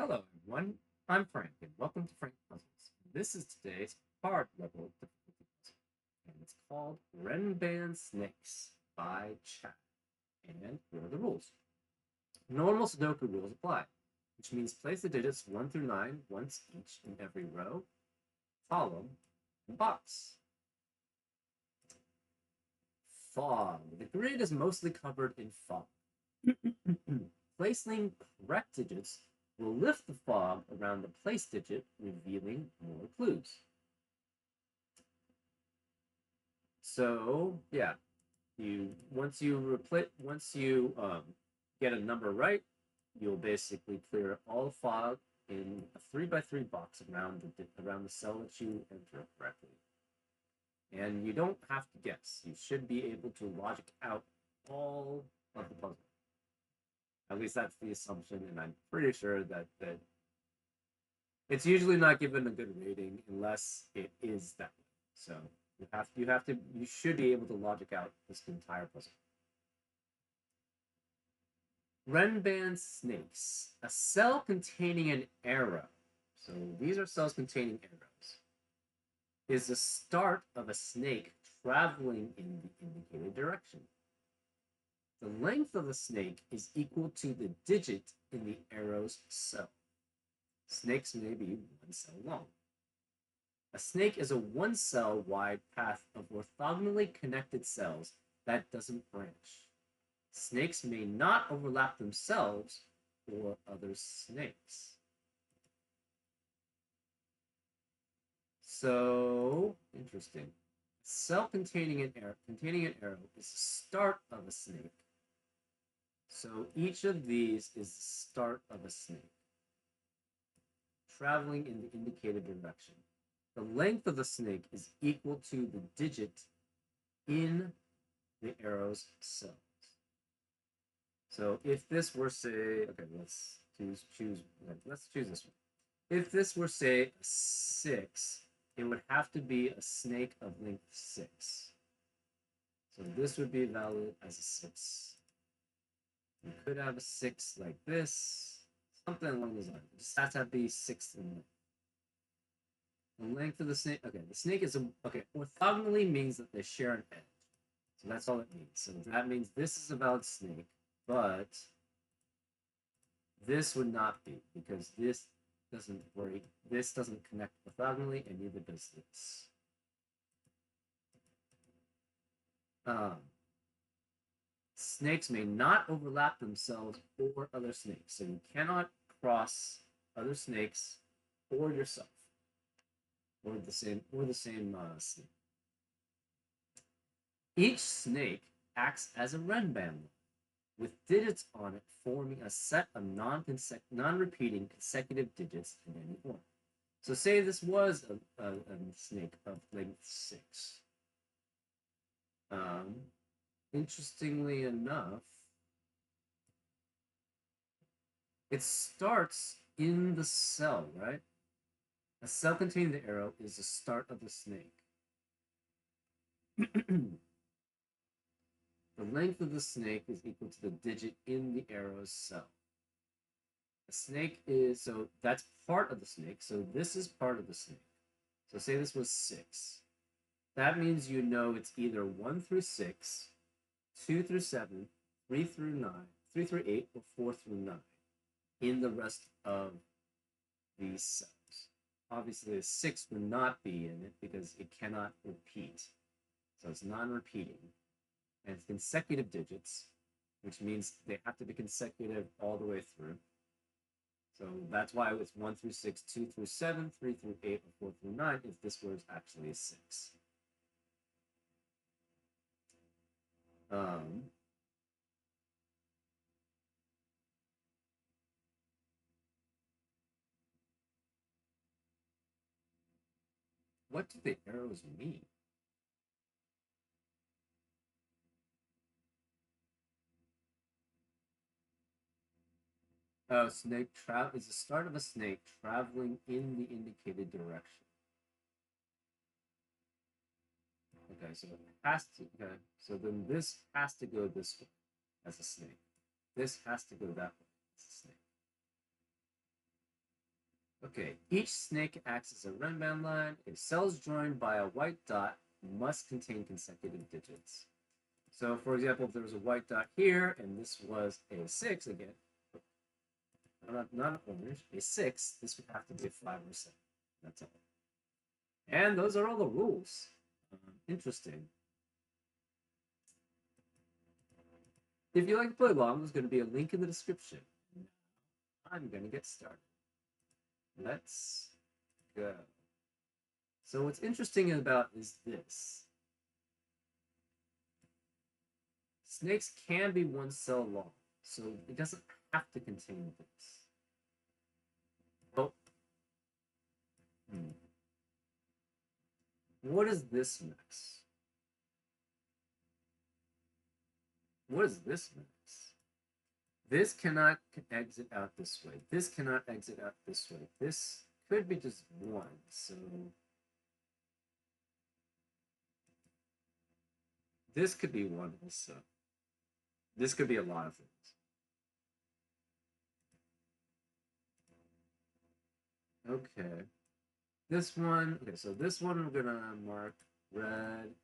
Hello, everyone. I'm Frank, and welcome to Frank Puzzles. This is today's hard level difficulty puzzle, and it's called RENBAN Snakes by Chat. And here are the rules. Normal Sudoku rules apply, which means place the digits 1 through 9 once each in every row, column, and box. Fog. The grid is mostly covered in fog. Placing correct digits will lift the fog around the place digit, revealing more clues. So yeah, once you get a number right, you'll basically clear all the fog in a 3x3 box around the cell that you enter correctly. And you don't have to guess. You should be able to logic out all of the puzzle. At least that's the assumption, and I'm pretty sure that it's usually not given a good rating unless it is that way. So you should be able to logic out this entire puzzle. RENBAN snakes. A cell containing an arrow. So these are cells containing arrows. Is the start of a snake traveling in the indicated direction. The length of the snake is equal to the digit in the arrow's cell. Snakes may be one cell long. A snake is a one cell wide path of orthogonally connected cells that doesn't branch. Snakes may not overlap themselves or other snakes. So, interesting. A cell containing an arrow is the start of a snake. So each of these is the start of a snake, traveling in the indicated direction. The length of the snake is equal to the digit in the arrow's cells. So if this were, say, okay, let's choose this one. If this were, say, a 6, it would have to be a snake of length 6. So this would be valid as a 6. You could have a 6 like this, something along those lines. It just has to be 6 in length. The length of the snake, okay, the snake is, orthogonally means that they share an edge. So that's all it means. So that means this is a valid snake, but this would not be, because this doesn't connect orthogonally, and neither does this. Snakes may not overlap themselves or other snakes, so you cannot cross other snakes or yourself, or the same snake. Each snake acts as a RENBAN, with digits on it forming a set of non-repeating consecutive digits in any order. So say this was a snake of length 6. Interestingly enough, it starts in the cell, right? A cell containing the arrow is the start of the snake. The length of the snake is equal to the digit in the arrow's cell. A snake is, so that's part of the snake, so this is part of the snake. So say this was 6. That means you know it's either 1 through 6, 2 through 7, 3 through 9, 3 through 8, or 4 through 9 in the rest of these cells. Obviously, a 6 would not be in it because it cannot repeat. So it's non-repeating. And it's consecutive digits, which means they have to be consecutive all the way through. So that's why it's 1 through 6, 2 through 7, 3 through 8, or 4 through 9 if this was actually a 6. What do the arrows mean? Snake is the start of a snake traveling in the indicated direction. Okay, so it has to. Okay, so then this has to go this way as a snake. This has to go that way as a snake. Okay, each snake acts as a RENBAN line. If cells joined by a white dot must contain consecutive digits. So, for example, if there was a white dot here, and this was a 6 again, not orange, a 6, this would have to be a 5 or 7. That's all. And those are all the rules. Interesting. If you like to play along, there's going to be a link in the description. I'm going to get started. Let's go. So what's interesting about is this. Snakes can be one cell long, so it doesn't have to contain this. Oh. What is this mess? What is this mess? This cannot exit out this way. This cannot exit out this way. This could be just one, so this could be one also. This could be a lot of things. Okay. This one, okay, so this one we're gonna mark red,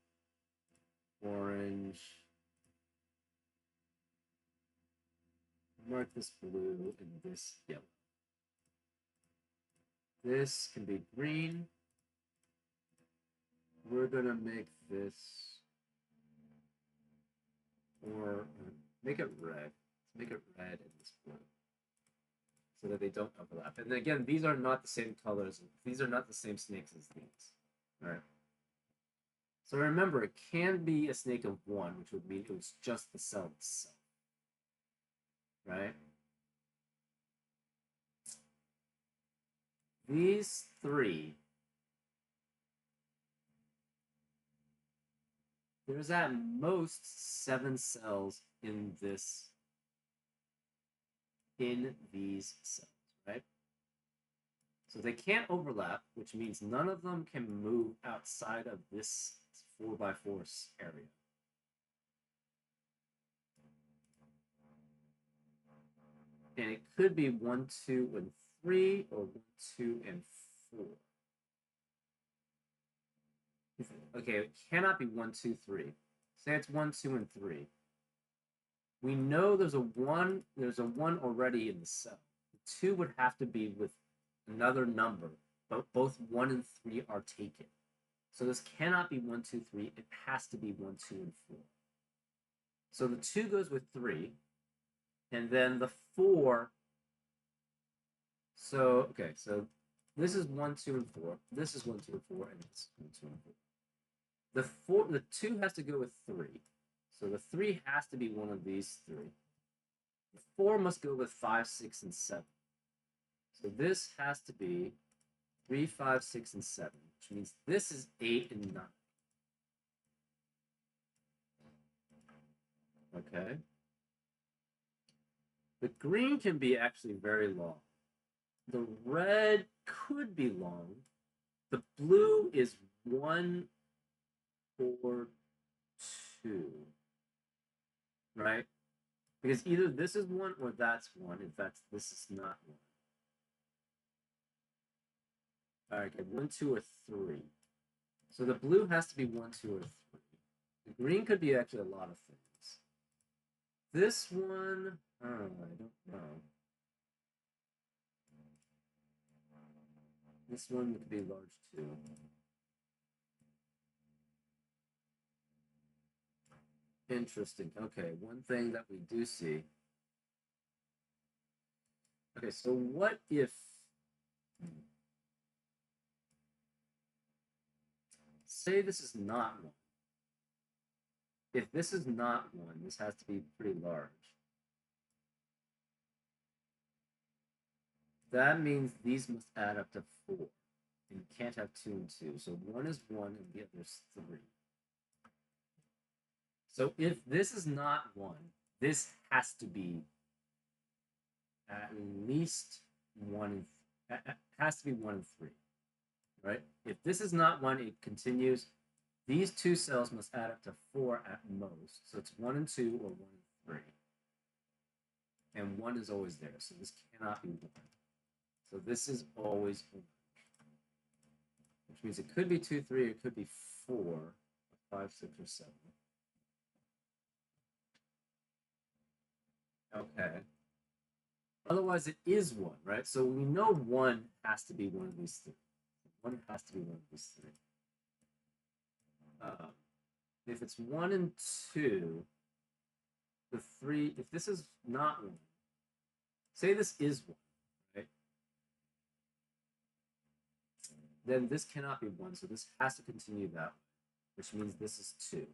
orange, mark this blue, and this yellow. This can be green. We're gonna make this, or make it red. Make it red and this blue, so that they don't overlap. And again, these are not the same colors. These are not the same snakes as these. All right. So remember, it can be a snake of one, which would mean it was just the cell itself. Right? These three, there's at most 7 cells in these cells, right? So they can't overlap, which means none of them can move outside of this 4x4 area. And it could be 1, 2, and 3, or 1, 2, and 4. Okay, it cannot be 1, 2, 3. Say it's 1, 2, and 3. We know there's a 1 already in the cell. The 2 would have to be with another number, but both 1 and 3 are taken. So this cannot be 1, 2, 3. It has to be 1, 2, and 4. So the 2 goes with 3, and then the 4. So, okay, so this is 1, 2, and 4. This is 1, 2, and 4, and this is 1, 2, and 4. The 2 has to go with 3. So the 3 has to be one of these 3. The 4 must go with 5, 6, and 7. So this has to be 3, 5, 6, and 7, which means this is 8 and 9. Okay. The green can be actually very long. The red could be long. The blue is 1 or 2. Right? Because either this is 1 or that's 1. In fact, this is not 1. All right, okay, 1, 2, or 3. So the blue has to be 1, 2, or 3. The green could be actually a lot of things. This one, I don't know. This one could be large too. Interesting. Okay, one thing that we do see. Okay, so what if say this is not 1? If this is not 1, this has to be pretty large. That means these must add up to 4. And you can't have 2 and 2. So 1 is 1 and the other is 3. So if this is not 1, this has to be at least 1 and has to be 1 and 3. Right? If this is not 1, it continues. These 2 cells must add up to 4 at most. So it's 1 and 2 or 1 and 3. And 1 is always there, so this cannot be 1. So this is always orange, which means it could be 2, 3, or it could be 4, 5, 6, or 7. Okay. Otherwise, it is 1, right? So we know 1 has to be one of these three. 1 has to be one of these three. If it's 1 and 2, the 3, if this is not 1, say this is 1, right? Then this cannot be 1, so this has to continue that way, which means this is 2.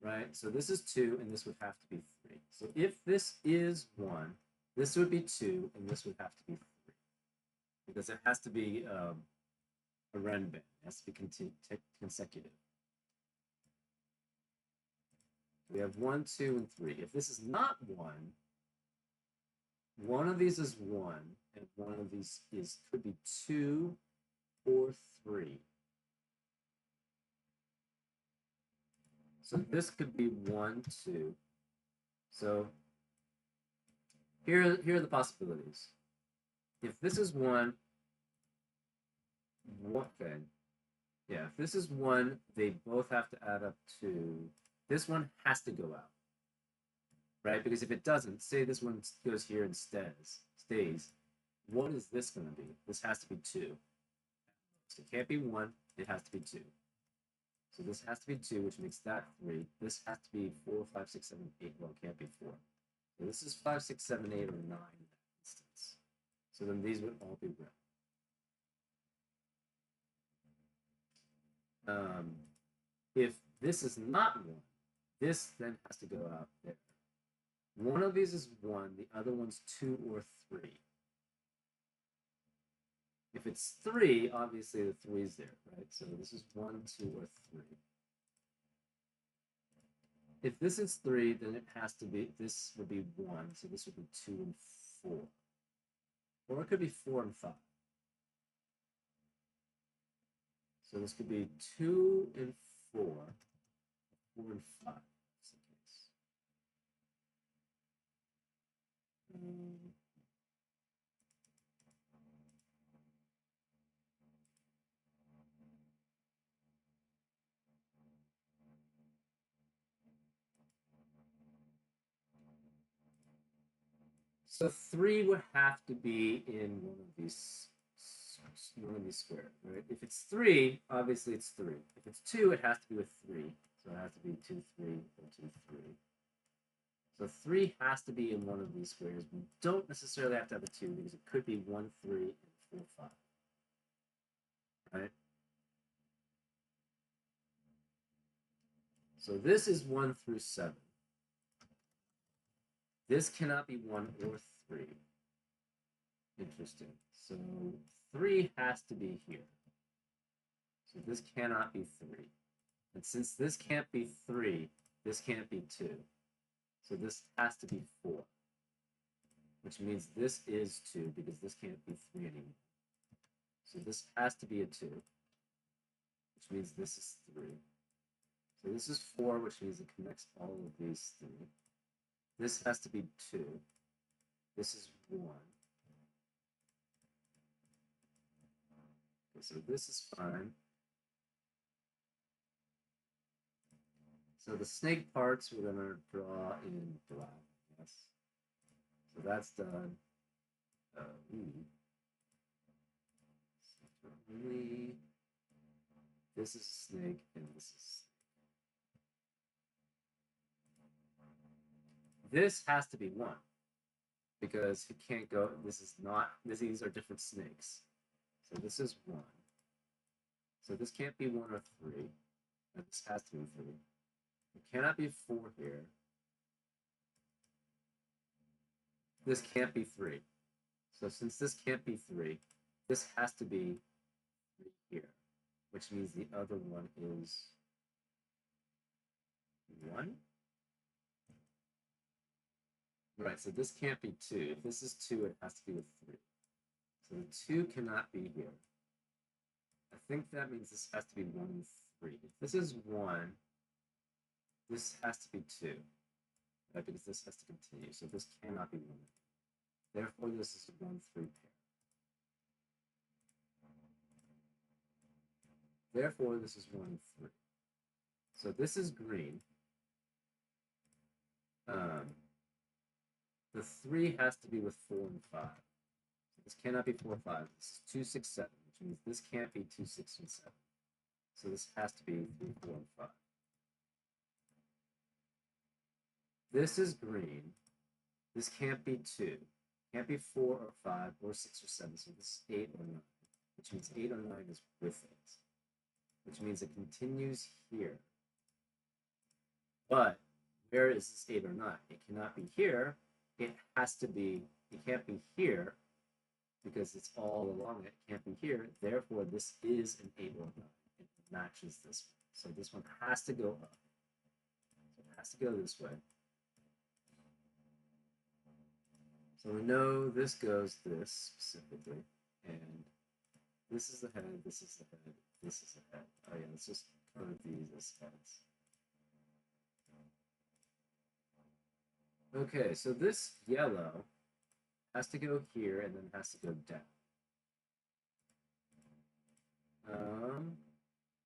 Right? So this is 2, and this would have to be 3. So if this is 1, this would be 2, and this would have to be 3. Because it has to be a RENBAN. It has to be consecutive. We have 1, 2, and 3. If this is not 1, one of these is 1, and one of these could be 2 or 3. So this could be 1, 2. So here are the possibilities. If this is 1, okay. Yeah, if this is 1, they both have to add up to, this one has to go out. Right? Because if it doesn't, say this one goes here and stays, what is this going to be? This has to be 2. So it can't be 1, it has to be 2. So this has to be 2, which makes that 3. This has to be 4, 5, 6, 7, 8. Well, it can't be 4. So this is 5, 6, 7, 8, or 9 in that instance. So then these would all be red. If this is not 1, this then has to go out there. One of these is 1, the other one's 2 or 3. If it's 3, obviously the 3 is there, right? So this is 1, 2, or 3. If this is 3, then it has to be, this would be 1, so this would be 2 and 4. Or it could be 4 and 5. So this could be 2 and 4, 4 and 5. That's the case. So 3 would have to be in one of these squares, right? If it's 3, obviously it's 3. If it's 2, it has to be with 3. So it has to be 2, 3, or 2, 3. So 3 has to be in one of these squares. We don't necessarily have to have a 2 because it could be 1, 3, and 4, 5. Right? So this is 1 through 7. This cannot be 1 or 3. Interesting. So 3 has to be here. So this cannot be 3. And since this can't be 3, this can't be 2. So this has to be 4. Which means this is 2 because this can't be 3 anymore. So this has to be a 2. Which means this is 3. So this is 4, which means it connects all of these 3. This has to be 2. This is 1. Okay, so this is fine. So the snake parts we're going to draw in black. Yes. So that's done. This is a snake, and this is. This has to be 1 because it can't go. This is not. These are different snakes. So this is 1. So this can't be 1 or 3. And this has to be 3. It cannot be 4 here. This can't be 3. So since this can't be 3, this has to be 3 here, which means the other one is 1. Right, so this can't be 2. If this is 2, it has to be with 3. So the 2 cannot be here. I think that means this has to be 1 and 3. If this is 1, this has to be 2. Right, because this has to continue. So this cannot be 1. Therefore, this is a 1-3 pair. Therefore, this is 1-3. So this is green. The 3 has to be with 4 and 5. This cannot be 4, 5. This is 2, 6, 7, which means this can't be 2, 6, and 7. So this has to be 3, 4, and 5. This is green. This can't be 2. Can't be 4 or 5 or 6 or 7. So this is 8 or 9, which means 8 or 9 is with it, which means it continues here. But where is this 8 or 9? It cannot be here. It has to be, it can't be here because it's all along it. It can't be here. Therefore, this is an 8 or 9. It matches this one. So this one has to go up. So it has to go this way. So we know this goes this specifically. And this is the head, this is the head, this is the head. Oh yeah, let's just code these as heads. Okay, so this yellow has to go here and then has to go down.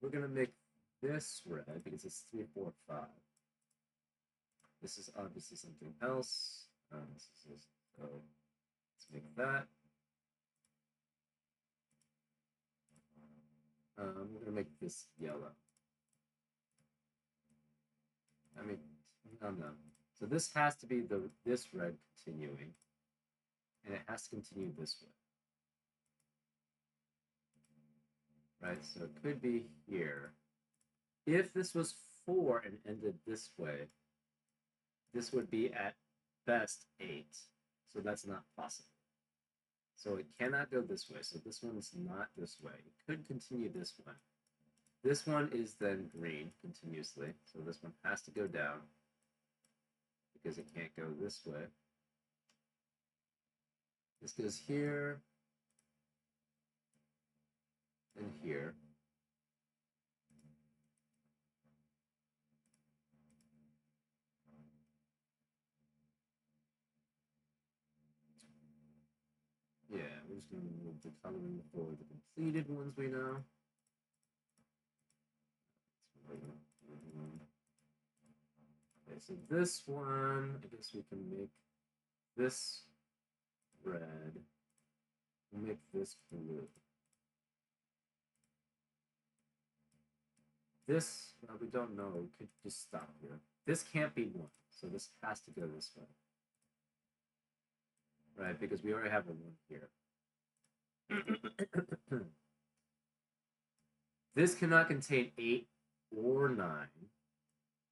We're going to make this red because it's 3, 4, 5. This is obviously something else. So let's make that. We're going to make this yellow. I mean, no. So this has to be this red continuing, and it has to continue this way. Right, so it could be here. If this was 4 and ended this way, this would be at best 8. So that's not possible. So it cannot go this way. So this one is not this way. It could continue this one. This one is then green continuously. So this one has to go down because it can't go this way. This goes here and here. Yeah, we're just going to move the coloring for the completed ones we know. Okay, so this one, I guess we can make this red, make this blue. This, we don't know, we could just stop here. This can't be 1, so this has to go this way. Right, because we already have a 1 here. This cannot contain 8 or 9.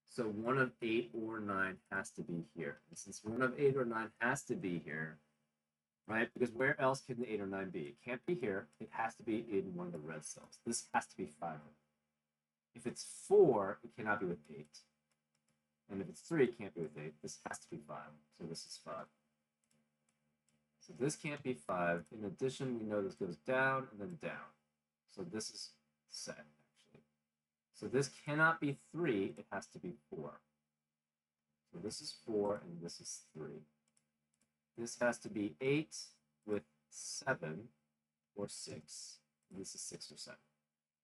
So one of 8 or 9 has to be here. And since one of 8 or 9 has to be here, right? Because where else can the 8 or 9 be? It can't be here. It has to be in one of the red cells. This has to be 5. If it's 4, it cannot be with 8. And if it's 3, it can't be with 8. This has to be 5. So this is 5. So this can't be 5. In addition, we know this goes down and then down. So this is set, actually. So this cannot be 3. It has to be 4. So this is 4 and this is 3. This has to be 8 with 7 or 6. And this is 6 or 7.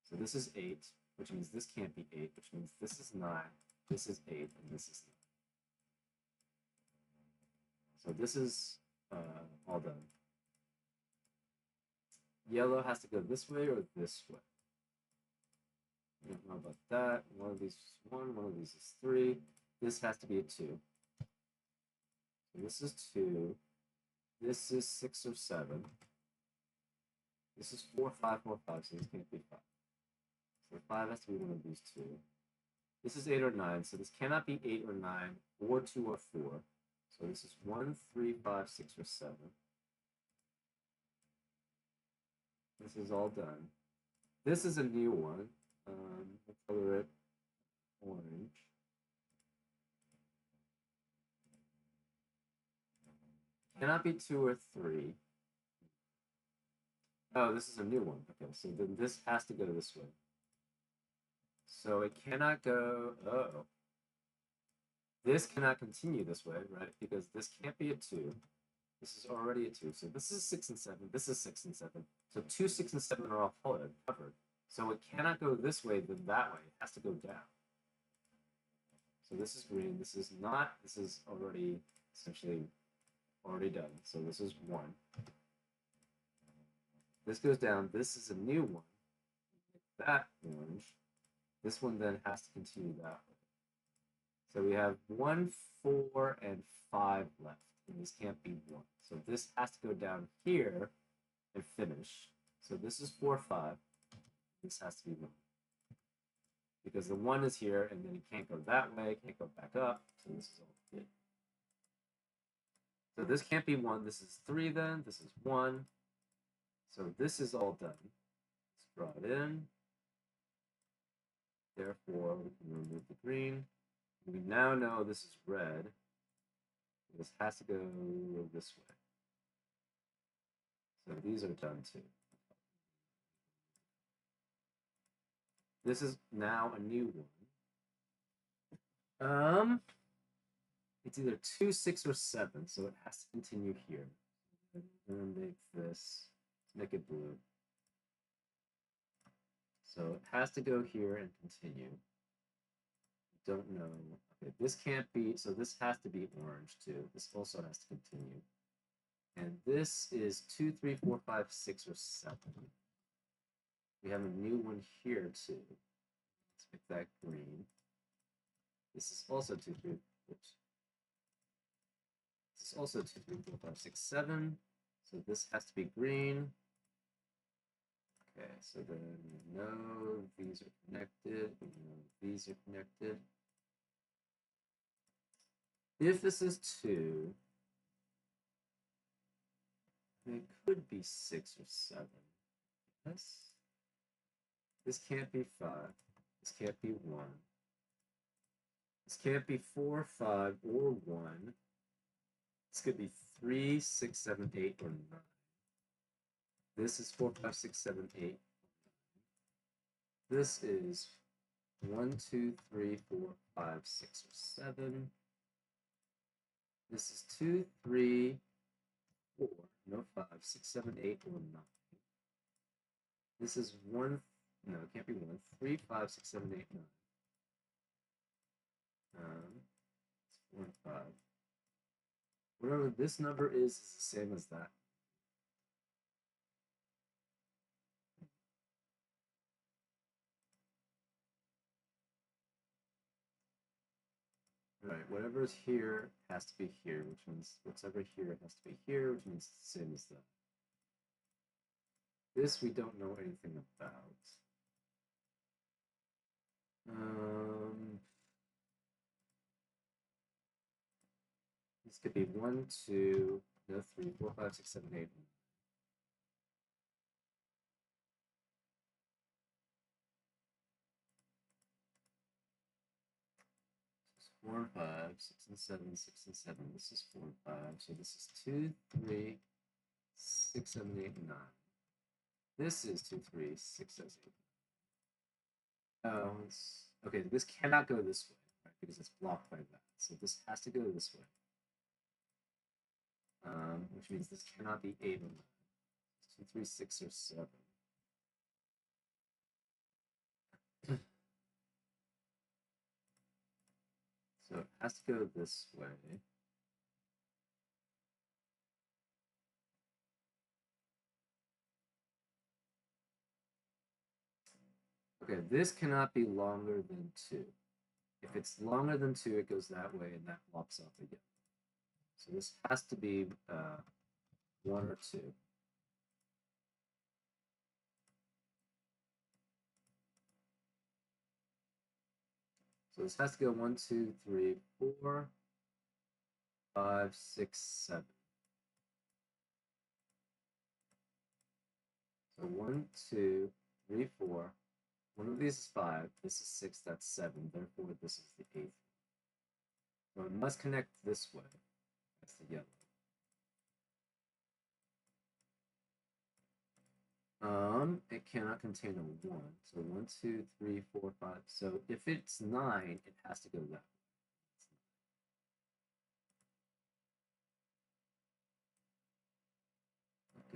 So this is 8, which means this can't be 8, which means this is 9, this is 8, and this is 9. So this is all done. Yellow has to go this way or this way. I don't know about that. One of these is 1, one of these is 3. This has to be a 2. So this is 2. This is 6 or 7. This is 4, 5, 4, 5, so this can't be 5. So 5 has to be one of these 2. This is 8 or 9, so this cannot be 8 or 9, or 2 or 4. So this is 1, 3, 5, 6, or 7. This is all done. This is a new one. I'll color it orange. Cannot be 2 or 3. Oh, this is a new one. Okay, so then this has to go this way. So it cannot go, this cannot continue this way, right? Because this can't be a 2. This is already a 2. So this is 6 and 7. This is 6 and 7. So 2, 6, and 7 are all covered. So it cannot go this way, then that way. It has to go down. So this is green. This is not. This is already essentially already done. So this is 1. This goes down. This is a new one. That orange. This one then has to continue that way. So we have 1, 4, and 5 left. And this can't be 1. So this has to go down here and finish. So this is 4, 5. This has to be 1. Because the 1 is here, and then it can't go that way, can't go back up. So this is all good. So this can't be 1. This is 3 then. This is 1. So this is all done. Let's draw it in. Therefore, we can remove the green. We now know this is red. This has to go this way. So these are done too. This is now a new one. It's either 2, 6, or 7, so it has to continue here. I'm gonna make this, make it blue. So it has to go here and continue. Don't know. Okay, this can't be, so this has to be orange too. This also has to continue. And this is 2, 3, 4, 5, 6, or 7. We have a new one here too. Let's make that green. This is also 2, 3, oops. This is also 2, 3, 4, 5, 6, 7. So this has to be green. Okay, so then we know these are connected. We know these are connected. If this is 2, it could be 6 or 7. Yes. This can't be 5. This can't be 1. This can't be 4, 5, or 1. This could be 3, 6, 7, 8, or 9. This is 4, 5, 6, 7, 8. This is 1, 2, 3, 4, 5, 6, or 7. This is 2, 3, 4, no 5, 6, 7, 8, or 9. This is 1, no, it can't be 1, 3, 5, 6, 7, 8, 9. It's 4 and 5. Whatever this number is the same as that. Right, whatever is here has to be here, which means whatever here has to be here, which means it's the same as that. This we don't know anything about. This could be 1, 2, no, 3, 4, 5, 6, 7, 8. This is 4 and 5, 6 and 7, 6 and 7. This is 4 and 5. So this is 2, 3, 6, 7, 8, 9. This is 2, 3, 6, 7, 8. Oh, okay, this cannot go this way, right? Because it's blocked by that. So this has to go this way. Which means this cannot be 8 or 9. 2, 3, 6, or 7. So it has to go this way. Okay, this cannot be longer than 2. If it's longer than 2, it goes that way, and that locks off again. So this has to be 1 or 2. So this has to go 1, 2, 3, 4, 5, 6, 7. So 1, 2, 3, 4. One of these is 5. This is 6. That's 7. Therefore, this is the 8th. So it must connect this way. That's the yellow. It cannot contain a 1. So 1, 2, 3, 4, 5. So if it's 9, it has to go that way.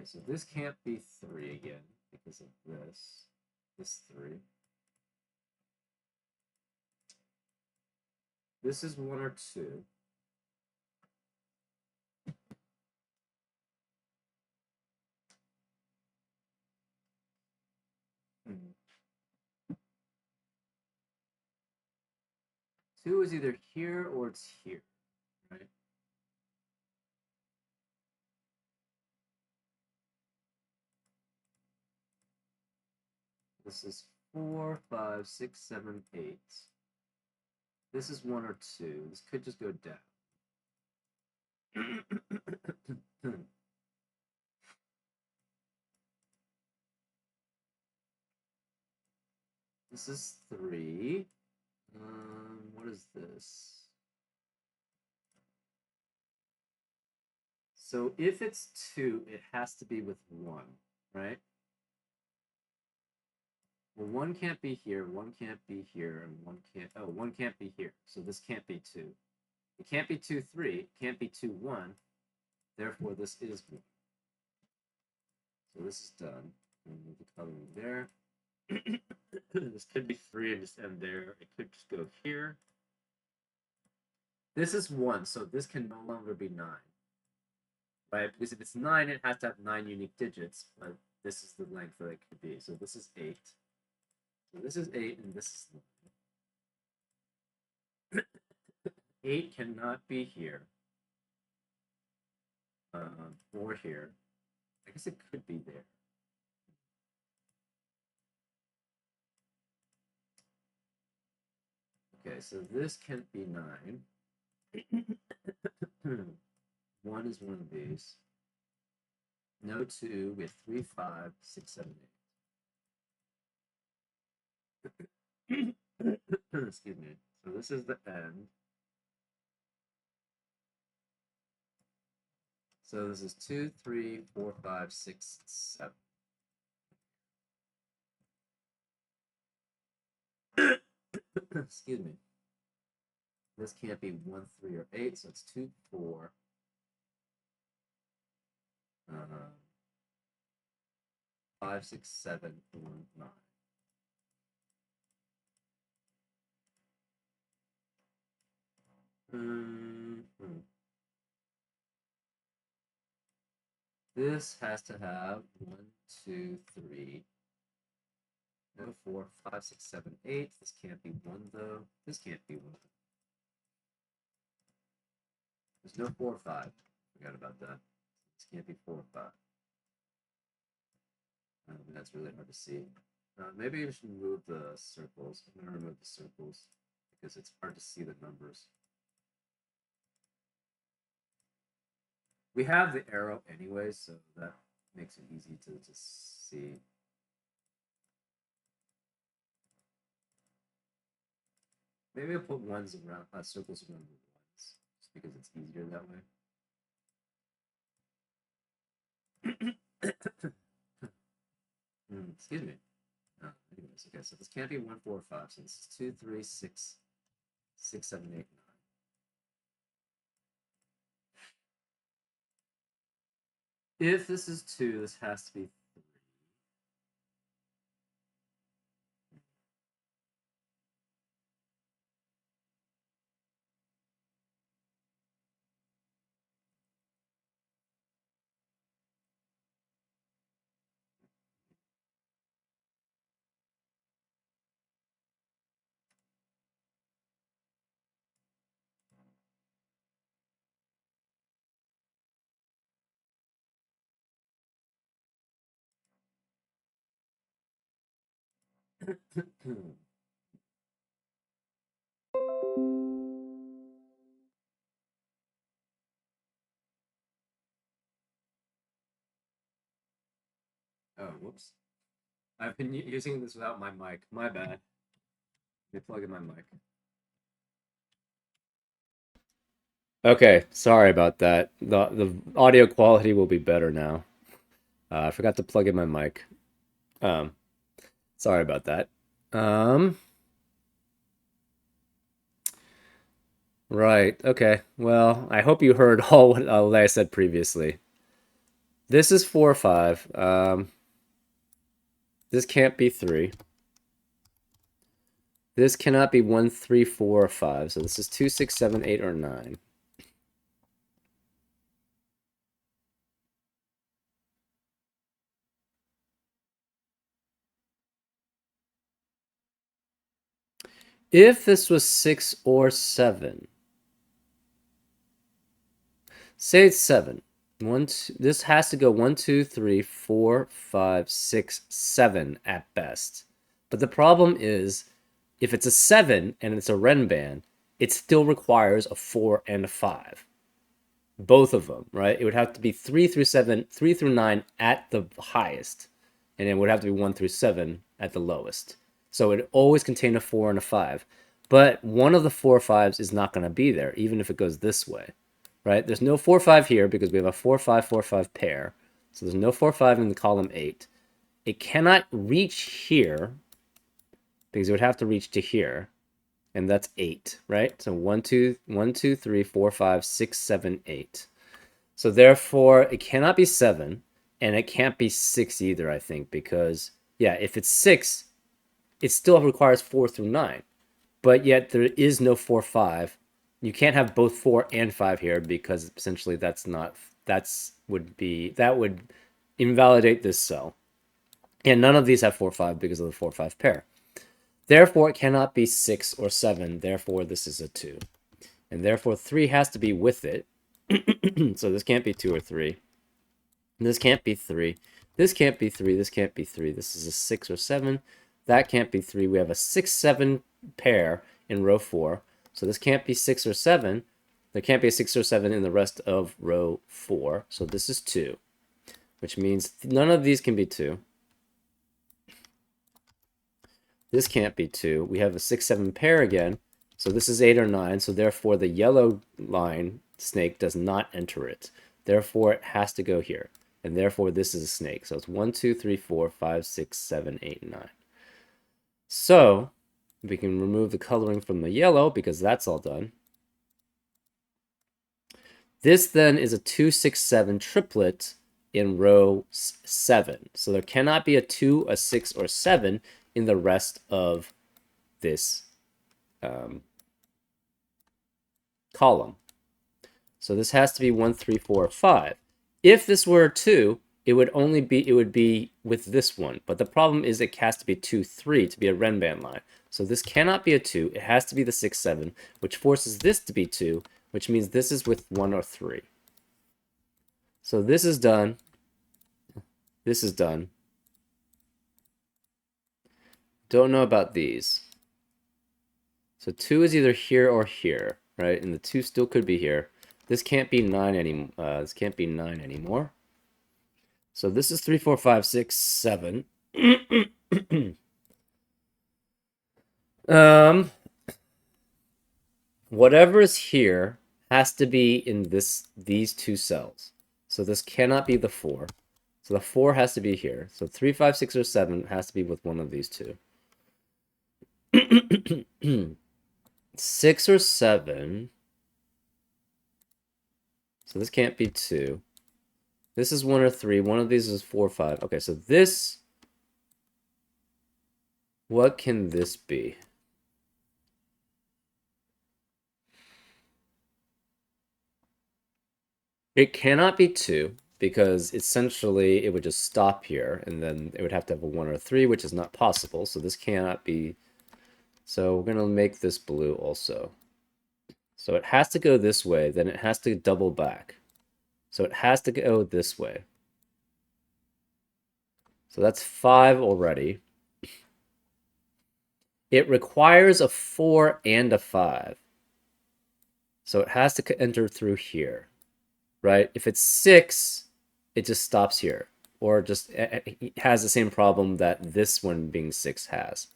Okay, so this can't be 3 again because of this 3. This is 1 or 2. Hmm. 2 is either here or it's here, right? This is 4, 5, 6, 7, 8. This is 1 or 2. This could just go down. This is 3. What is this? So if it's 2, it has to be with 1, right? Well, 1 can't be here, 1 can't be here, and 1 can't be here. So this can't be 2. It can't be 2, 3. It can't be 2, 1. Therefore, this is 1. So this is done. Move the coloring there. This could be 3 and just end there. It could just go here. This is 1, so this can no longer be 9. Right? Because if it's 9, it has to have 9 unique digits, but this is the length that it could be. So this is 8. So this is 8, and this is 9. 8 cannot be here. Or here. I guess it could be there. Okay, so this can't be 9. 1 is one of these. No 2. We have 3, 5, 6, 7, 8. Excuse me. So this is the end. So this is 2, 3, 4, 5, 6, 7. Excuse me. This can't be 1, 3, or 8, so it's 2, 4. 5, 6, 7, 1, 9. This has to have 1, 2, 3. No 4, 5, 6, 7, 8. This can't be 1 though. This can't be 1. There's no 4 or 5. Forgot about that. This can't be 4 or 5. That's really hard to see. Maybe we should remove the circles. I'm going to remove the circles because it's hard to see the numbers. We have the arrow anyway, so that makes it easy to just see. Maybe I'll put ones around, circles around the ones, just because it's easier that way. Excuse me. Anyways, okay, so this can't be 1, 4, 5. So this is 2, 3, 6, 6, 7, 8, 9. If this is 2, this has to be 3. Oh, whoops. I've been using this without my mic. My bad. Let me plug in my mic. Okay, sorry about that. The audio quality will be better now. I forgot to plug in my mic. Sorry about that. Right. Okay. Well, I hope you heard all what I said previously. This is 4 or 5. This can't be 3. This cannot be 1, 3, 4, or 5. So this is 2, 6, 7, 8, or 9. If this was 6 or 7, say it's 7. This has to go 1, 2, 3, 4, 5, 6, 7 at best. But the problem is, if it's a 7 and it's a RENBAN, it still requires a 4 and a 5. Both of them, right? It would have to be 3 through 7, 3 through 9 at the highest, and it would have to be 1 through 7 at the lowest. So it always contain a 4 and a 5. But one of the 4 or 5s is not going to be there, even if it goes this way, right? There's no 4 5 here because we have a 4 5 4 5 pair. So there's no 4 5 in the column 8. It cannot reach here because it would have to reach to here, and that's 8, right? So 1 2 1 2 3 4 5 6 7 8. So therefore it cannot be 7, and it can't be 6 either, I think, because yeah, if it's 6, it still requires 4 through 9. But yet there is no 4 5. You can't have both 4 and 5 here because essentially that would invalidate this cell. And none of these have 4 5 because of the 4 5 pair. Therefore it cannot be 6 or 7. Therefore this is a 2. And therefore 3 has to be with it. So this can't be 2 or 3. This can't be 3. This can't be 3. This can't be 3. This is a 6 or 7. That can't be 3. We have a 6 7 pair in row 4. So this can't be 6 or 7. There can't be a 6 or 7 in the rest of row 4. So this is 2, which means none of these can be 2. This can't be 2. We have a 6 7 pair again. So this is 8 or 9. So therefore the yellow line snake does not enter it. Therefore it has to go here. And therefore this is a snake. So it's 1 2 3 4 5 6 7 8 9. So we can remove the coloring from the yellow because that's all done. This then is a 2 6 7 triplet in row 7. So there cannot be a 2, a 6, or 7 in the rest of this column. So this has to be 1 3 4 5. If this were a 2, it would be with this one. But the problem is it has to be 2 3 to be a RENBAN line. So this cannot be a 2. It has to be the 6 7, which forces this to be 2, which means this is with 1 or 3. So this is done. This is done. Don't know about these. So 2 is either here or here, right? And the 2 still could be here. This can't be 9 anymore. This can't be 9 anymore. So this is 3 4 5 6 7. Whatever is here has to be in these two cells. So this cannot be the 4. So the 4 has to be here. So 3 5 6 or 7 has to be with one of these two. 6 or 7. So this can't be 2. This is 1 or 3. One of these is 4 or 5. Okay, so this... What can this be? It cannot be 2, because essentially it would just stop here, and then it would have to have a 1 or 3, which is not possible, so this cannot be... So we're going to make this blue also. So it has to go this way, then it has to double back. So it has to go this way. So that's 5 already. It requires a 4 and a 5. So it has to enter through here, right? If it's 6, it just stops here. Or just it has the same problem that this one being 6 has.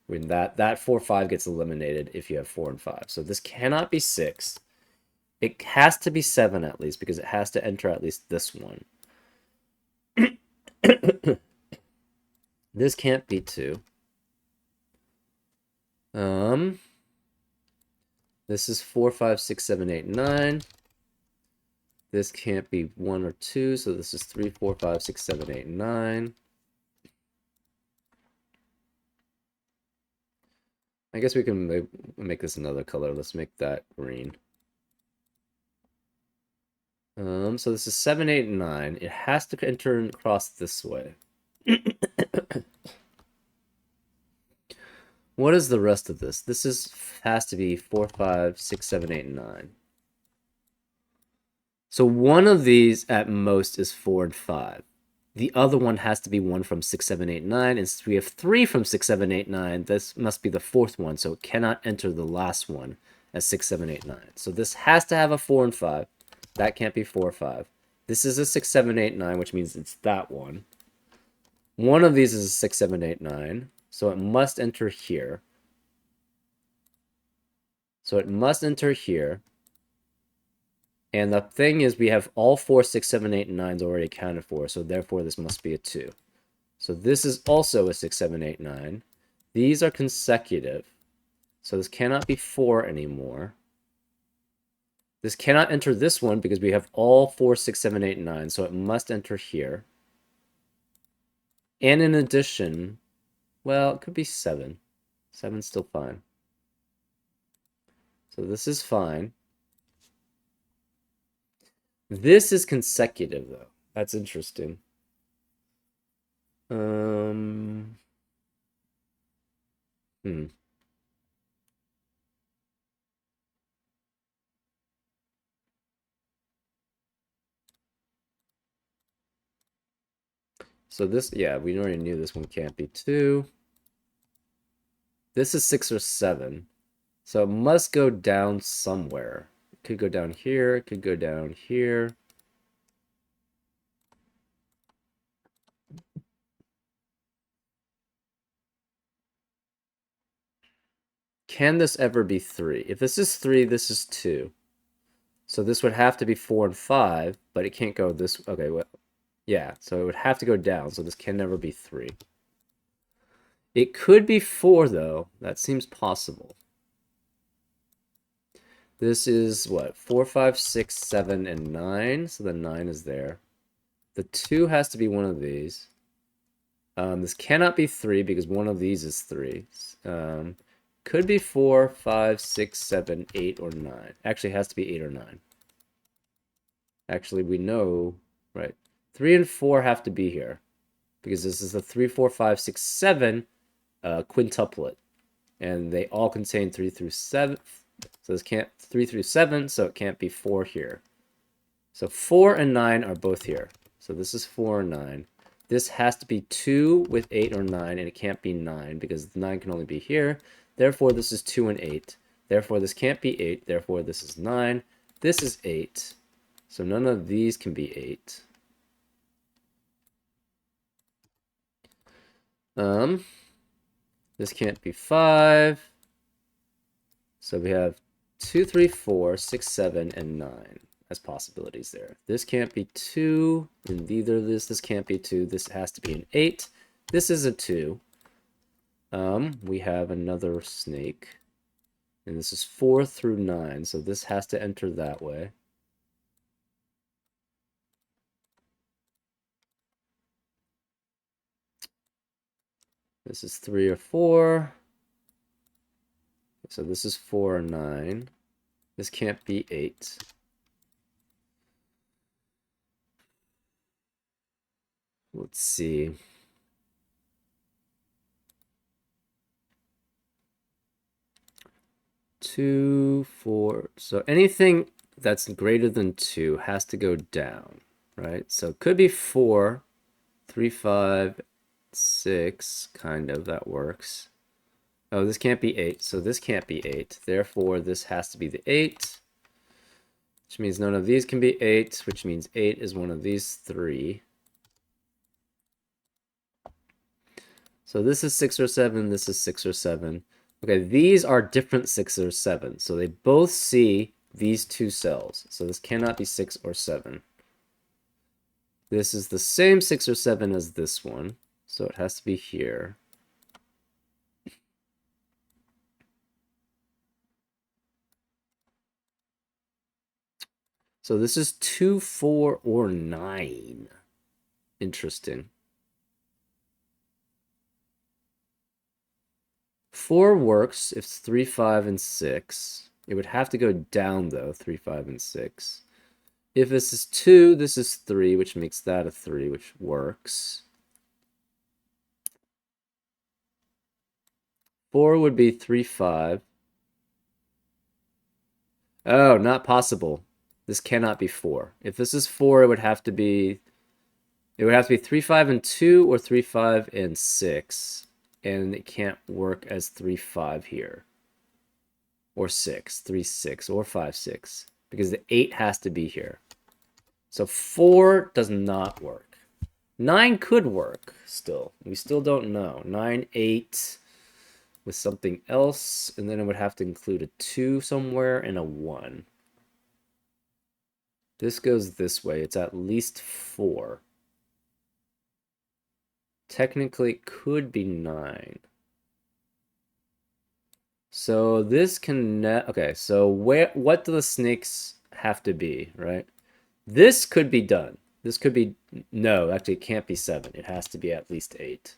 When that 4 5 gets eliminated if you have 4 and 5. So this cannot be 6. It has to be 7 at least, because it has to enter at least this one. This can't be 2. This is 4 5 6 7 8 9. This can't be 1 or 2, so this is 3, 4, 5, 6, 7, 8, 9. I guess we can make this another color. Let's make that green. So this is 7, 8, 9. It has to enter and cross this way. What is the rest of this? This has to be 4, 5, 6, 7, 8, 9. So one of these at most is 4 and 5. The other one has to be one from 6, 7, 8, 9. And since we have 3 from 6, 7, 8, 9, this must be the fourth one. So it cannot enter the last one as 6, 7, 8, 9. So this has to have a 4 and 5. That can't be 4 or 5. This is a 6, 7, 8, 9, which means it's that one. One of these is a 6, 7, 8, 9. So it must enter here. So it must enter here. And the thing is, we have all 4, 6, 7, 8, and 9s already accounted for, so therefore this must be a 2. So this is also a 6, 7, 8, 9. These are consecutive, so this cannot be 4 anymore. This cannot enter this one because we have all 4, 6, 7, 8, and 9, so it must enter here. And in addition, well, it could be 7. 7's still fine. So this is fine. This is consecutive, though. That's interesting. So this, yeah, we already knew this one can't be 2. This is 6 or 7. So it must go down somewhere. It could go down here. It could go down here. Can this ever be 3? If this is 3, this is 2. So this would have to be 4 and 5, but it can't go this... Okay, well, yeah, so it would have to go down, so this can never be 3. It could be 4, though. That seems possible. This is, what, 4, 5, 6, 7, and 9, so the 9 is there. The 2 has to be one of these. This cannot be 3 because one of these is 3. Could be 4, 5, 6, 7, 8, or 9. Actually, it has to be 8 or 9. Actually, we know, right? 3 and 4 have to be here because this is the 3, 4, 5, 6, 7 quintuplet. And they all contain 3 through 7. So this can't 3 through 7, so it can't be 4 here. So 4 and 9 are both here. So this is 4 and 9. This has to be 2 with 8 or 9, and it can't be 9 because 9 can only be here. Therefore, this is 2 and 8. Therefore, this can't be 8. Therefore, this is 9. This is 8. So none of these can be 8. This can't be 5. So we have 2, 3, 4, 6, 7, and 9 as possibilities there. This can't be 2, and either of this can't be 2. This has to be an 8. This is a 2. We have another snake, and this is 4 through 9, so this has to enter that way. This is 3 or 4. So this is 4 or 9. This can't be 8. Let's see. Two, 4. So anything that's greater than 2 has to go down, right? So it could be 4, 3, 5, 6, kind of, that works. Oh, this can't be 8, so this can't be 8. Therefore, this has to be the 8, which means none of these can be 8, which means 8 is one of these 3. So this is 6 or 7, this is 6 or 7. Okay, these are different 6 or 7, so they both see these two cells. So this cannot be 6 or 7. This is the same 6 or 7 as this one, so it has to be here. So this is 2, 4, or 9. Interesting. 4 works if it's 3, 5, and 6. It would have to go down, though, 3, 5, and 6. If this is 2, this is 3, which makes that a 3, which works. 4 would be 3, 5. Oh, not possible. This cannot be 4. If this is 4, it would have to be 3, 5, and 2 or 3, 5, and 6. And it can't work as 3, 5 here. Or 6, 3, 6, or 5, 6. Because the 8 has to be here. So 4 does not work. 9 could work still. We still don't know. 9, 8 with something else. And then it would have to include a 2 somewhere and a 1. This goes this way. It's at least 4. Technically, it could be 9. So this can... Okay, so what do the snakes have to be, right? This could be done. This could be... No, actually, it can't be 7. It has to be at least 8.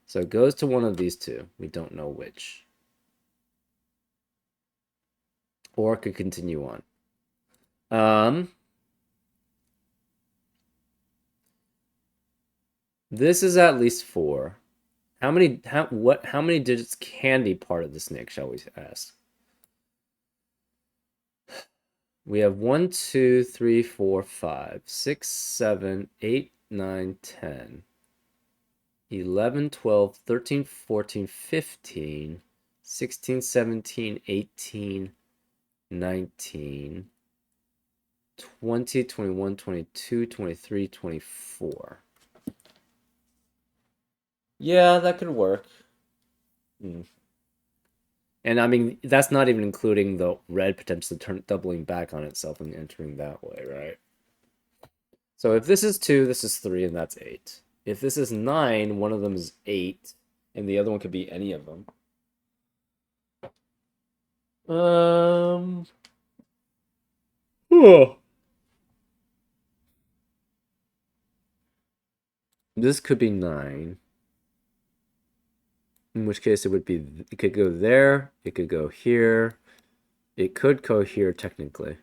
So it goes to one of these two. We don't know which. Or it could continue on. This is at least 4. How many digits can be part of the snake, shall we ask? We have 1, 2, 3, 4, 5, 6, 7, 8, 9, 10, 11, 12, 13, 14, 15, 16, 17, 18, 19, 20, 21, 22, 23, 24. Yeah, that could work. And I mean, that's not even including the red potentially doubling back on itself and entering that way, right? So if this is 2, this is 3, and that's 8. If this is 9, one of them is 8, and the other one could be any of them. Oh. This could be 9. In which case it could go there, it could go here, it could go here technically.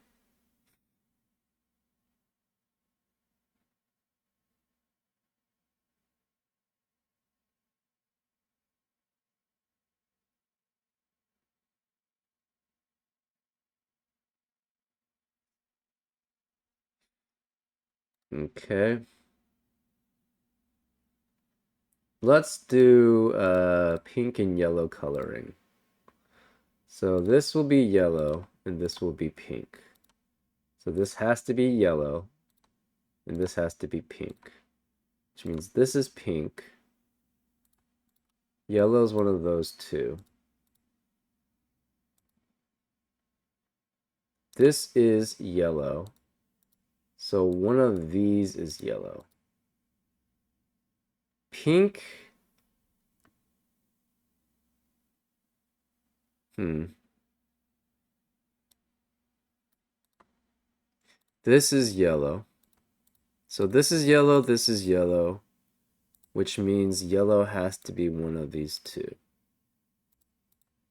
Okay. Let's do pink and yellow coloring. So this will be yellow, and this will be pink. So this has to be yellow, and this has to be pink. Which means this is pink. Yellow is one of those two. This is yellow. So one of these is yellow. Pink. This is yellow. So this is yellow, which means yellow has to be one of these two.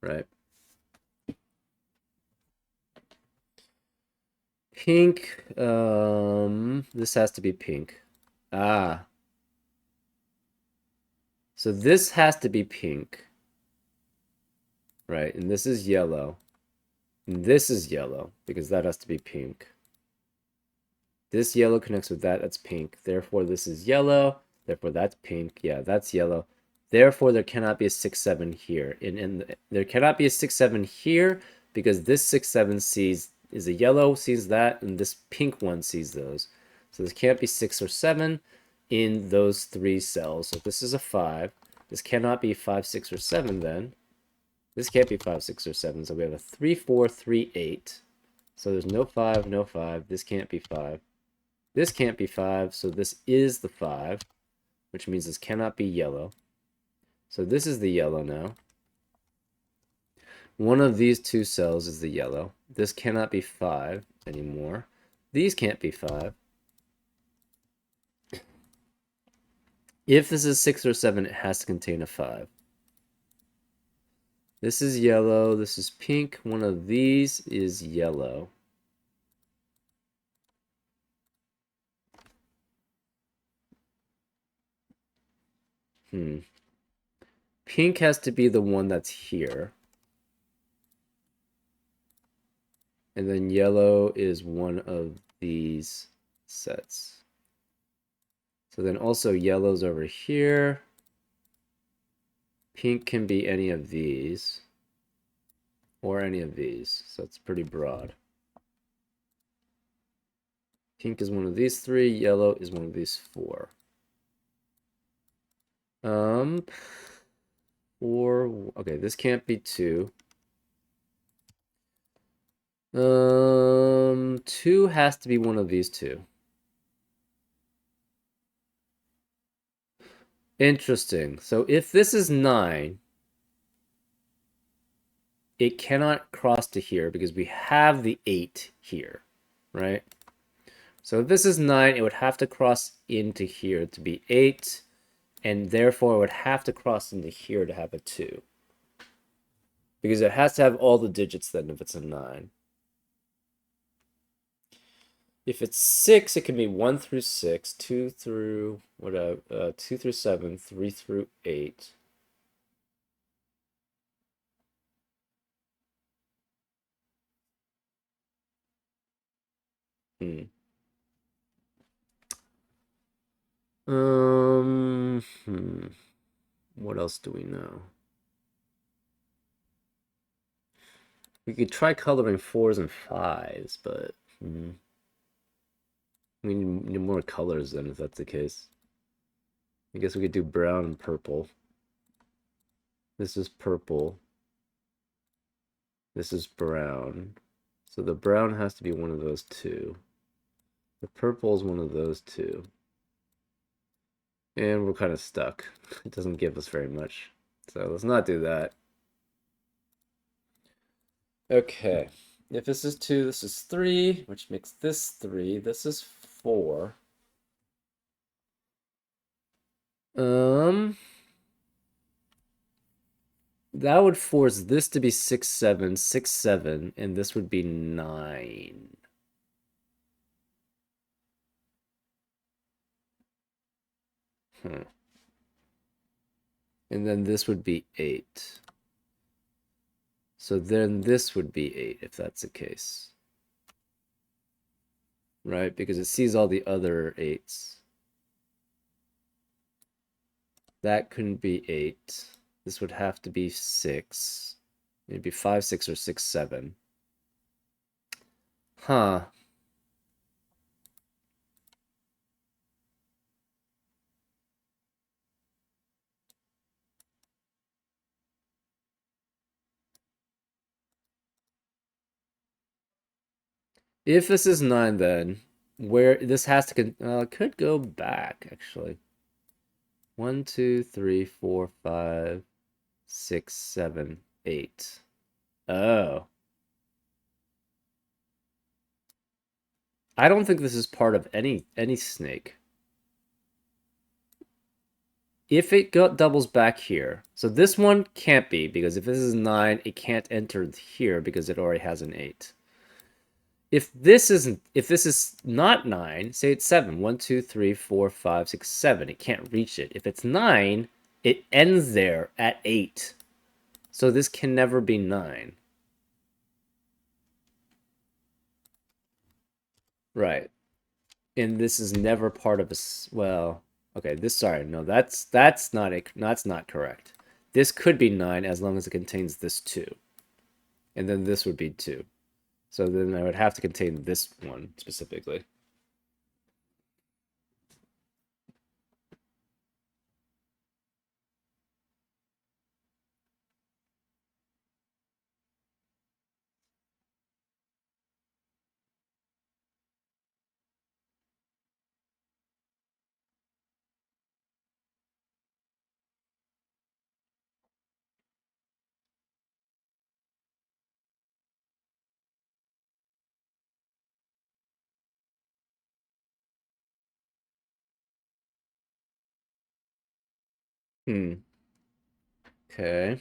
Right? Pink, this has to be pink. Ah. So this has to be pink. Right, and this is yellow. And this is yellow, because that has to be pink. This yellow connects with that, that's pink. Therefore, this is yellow. Therefore, that's pink. Yeah, that's yellow. Therefore, there cannot be a 6, 7 here. And there cannot be a 6, 7 here, because this 6, 7 is a yellow, sees that, and this pink one sees those. So this can't be 6 or 7 in those 3 cells. So if this is a 5, this cannot be 5, 6, or 7 then. This can't be 5, 6, or 7. So we have a 3, 4, 3, 8. So there's no 5, no 5. This can't be 5. This can't be 5. So this is the 5, which means this cannot be yellow. So this is the yellow now. One of these 2 cells is the yellow. This cannot be 5 anymore. these can't be 5. If this is 6 or 7, it has to contain a 5. This is yellow. This is pink. One of these is yellow. Pink has to be the one that's here. And then yellow is one of these sets. So then also yellow's over here. Pink can be any of these. Or any of these. So it's pretty broad. Pink is one of these 3. Yellow is one of these 4. 4. Okay, this can't be 2. 2 has to be one of these 2. Interesting. So if this is 9, it cannot cross to here because we have the 8 here, right? So if this is 9, it would have to cross into here to be 8, and therefore it would have to cross into here to have a 2. Because it has to have all the digits then if it's a 9. If it's 6, it can be 1 through 6, 2 through whatever, 2 through 7, 3 through 8. What else do we know? We could try coloring 4s and 5s, but we need more colors then if that's the case. I guess we could do brown and purple. This is purple. This is brown. So the brown has to be one of those 2. The purple is one of those 2. And we're kind of stuck. It doesn't give us very much. So let's not do that. Okay. If this is 2, this is 3, which makes this 3. This is 4. That would force this to be 6, 7, 6, 7, and this would be 9. And then this would be 8. So then this would be 8 if that's the case. Right? Because it sees all the other 8s. That couldn't be 8. This would have to be 6. Maybe 5, 6, or 6, 7. Huh. If this is 9, then where this has to could go back actually. 1, 2, 3, 4, 5, 6, 7, 8. Oh. I don't think this is part of any snake. If it doubles back here, so this one can't be, because if this is 9, it can't enter here because it already has an 8. If this is not 9, say it's 7. 1, 2, 3, 4, 5, 6, 7. It can't reach it. If it's 9, it ends there at 8. So this can never be 9. Right. And this is never part of a well, okay, sorry, no, that's not correct. This could be 9 as long as it contains this 2. And then this would be 2. So then I would have to contain this one specifically. Okay.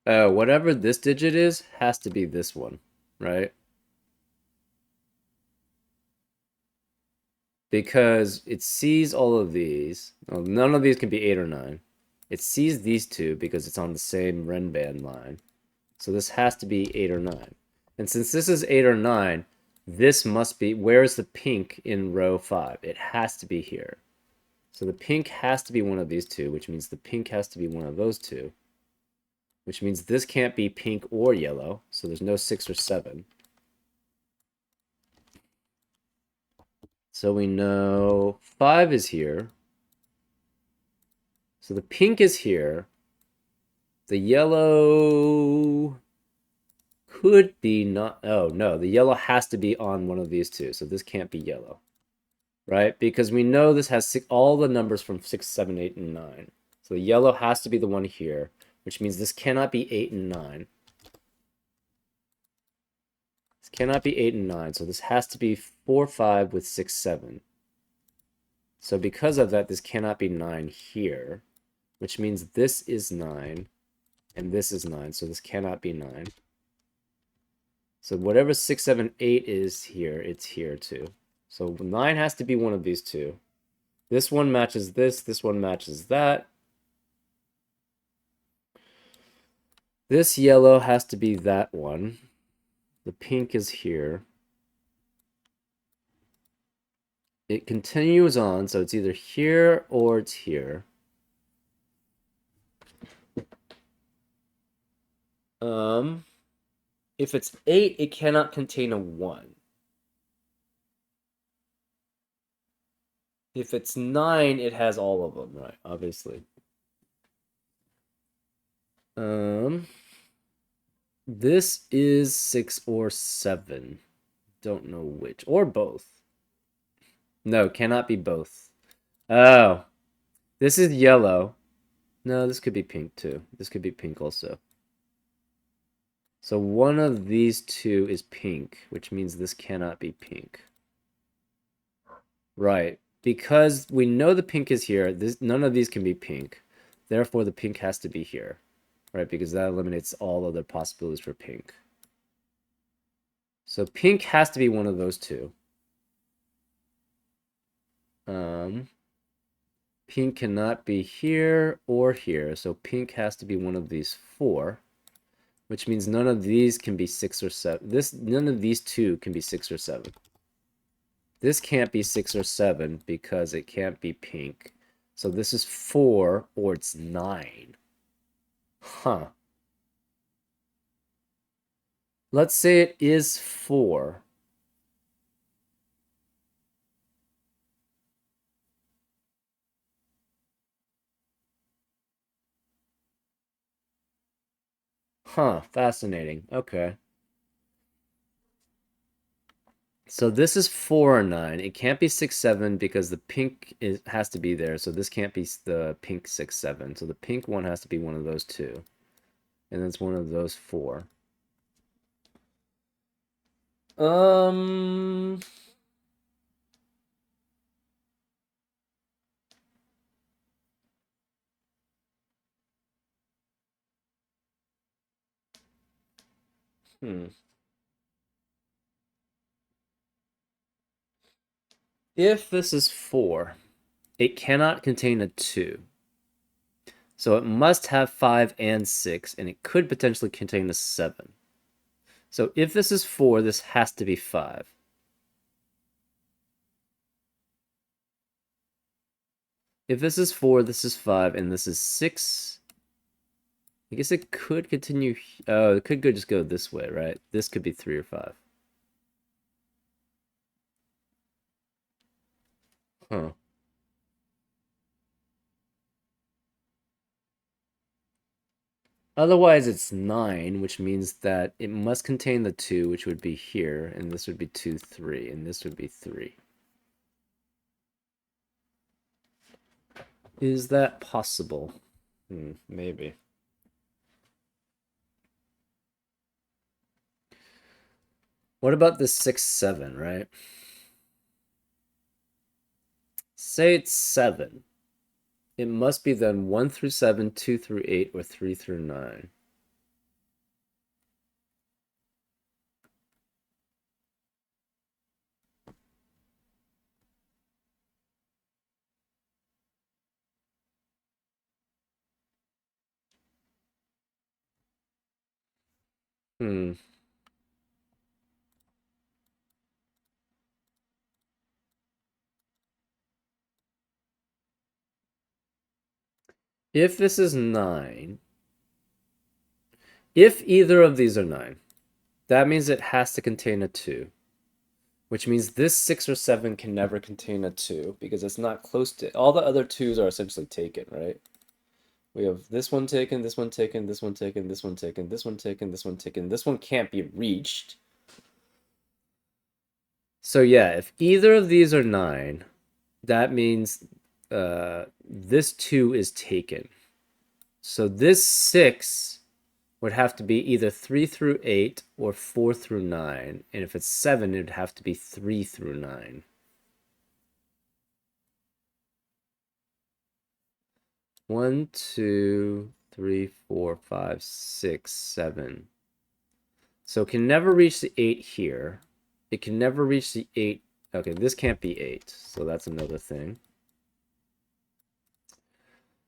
Whatever this digit is has to be this one, right? Because it sees all of these. Well, none of these can be 8 or 9. It sees these two because it's on the same RENBAN line. So this has to be 8 or 9. And since this is 8 or 9, this must be... Where's the pink in row 5? It has to be here. So the pink has to be one of these two, which means the pink has to be one of those two. Which means this can't be pink or yellow, so there's no 6 or 7. So we know 5 is here. So the pink is here. The yellow could be not... Oh, no. The yellow has to be on one of these two, so this can't be yellow. Right? Because we know this has all the numbers from 6, 7, 8, and 9. So the yellow has to be the one here, which means this cannot be 8 and 9. This cannot be 8 and 9, so this has to be 4, 5 with 6, 7. So because of that, this cannot be 9 here, which means this is 9, and this is 9, so this cannot be 9. So whatever 6, 7, 8 is here, it's here too. So 9 has to be one of these two. This one matches this one matches that. This yellow has to be that one. The pink is here. It continues on, so it's either here or it's here. If it's 8, it cannot contain a 1. If it's 9, it has all of them, right? Obviously. This is 6 or 7. Don't know which. Or both. No, cannot be both. Oh. This is yellow. No, this could be pink too. This could be pink also. So one of these two is pink, which means this cannot be pink. Right. Because we know the pink is here, none of these can be pink. Therefore, the pink has to be here. Right? Because that eliminates all other possibilities for pink. So pink has to be one of those two. Pink cannot be here or here. So pink has to be one of these 4. Which means none of these can be 6 or 7. None of these two can be 6 or 7. This can't be 6 or 7 because it can't be pink. So this is 4 or it's 9. Huh. Let's say it is 4. Huh, fascinating. Okay. So this is 4 or 9. It can't be 6, 7 because the pink has to be there. So this can't be the pink 6, 7. So the pink one has to be one of those two. And it's one of those 4. Hmm. If this is 4, it cannot contain a 2. So it must have 5 and 6, and it could potentially contain a 7. So if this is 4, this has to be 5. If this is 4, this is 5, and this is 6. I guess it could continue... Oh, it could just go this way, right? This could be 3 or 5. Huh. Otherwise, it's 9, which means that it must contain the 2, which would be here, and this would be 2, 3, and this would be 3. Is that possible? Maybe. What about this 6, 7, right? Say it's 7. It must be then 1 through 7, 2 through 8, or 3 through 9. Hmm. If this is 9, if either of these are 9, that means it has to contain a 2, which means this 6 or 7 can never contain a 2 because it's not close to it. All the other 2s are essentially taken, right? We have this one taken, this one taken, this one taken, this one taken, this one taken, this one taken. This one can't be reached. So yeah, if either of these are 9, that means this 2 is taken. So this 6 would have to be either 3 through 8 or 4 through 9. And if it's 7, it would have to be 3 through 9. One, two, three, four, five, six, 7. So it can never reach the 8 here. It can never reach the 8. Okay, this can't be 8. So that's another thing.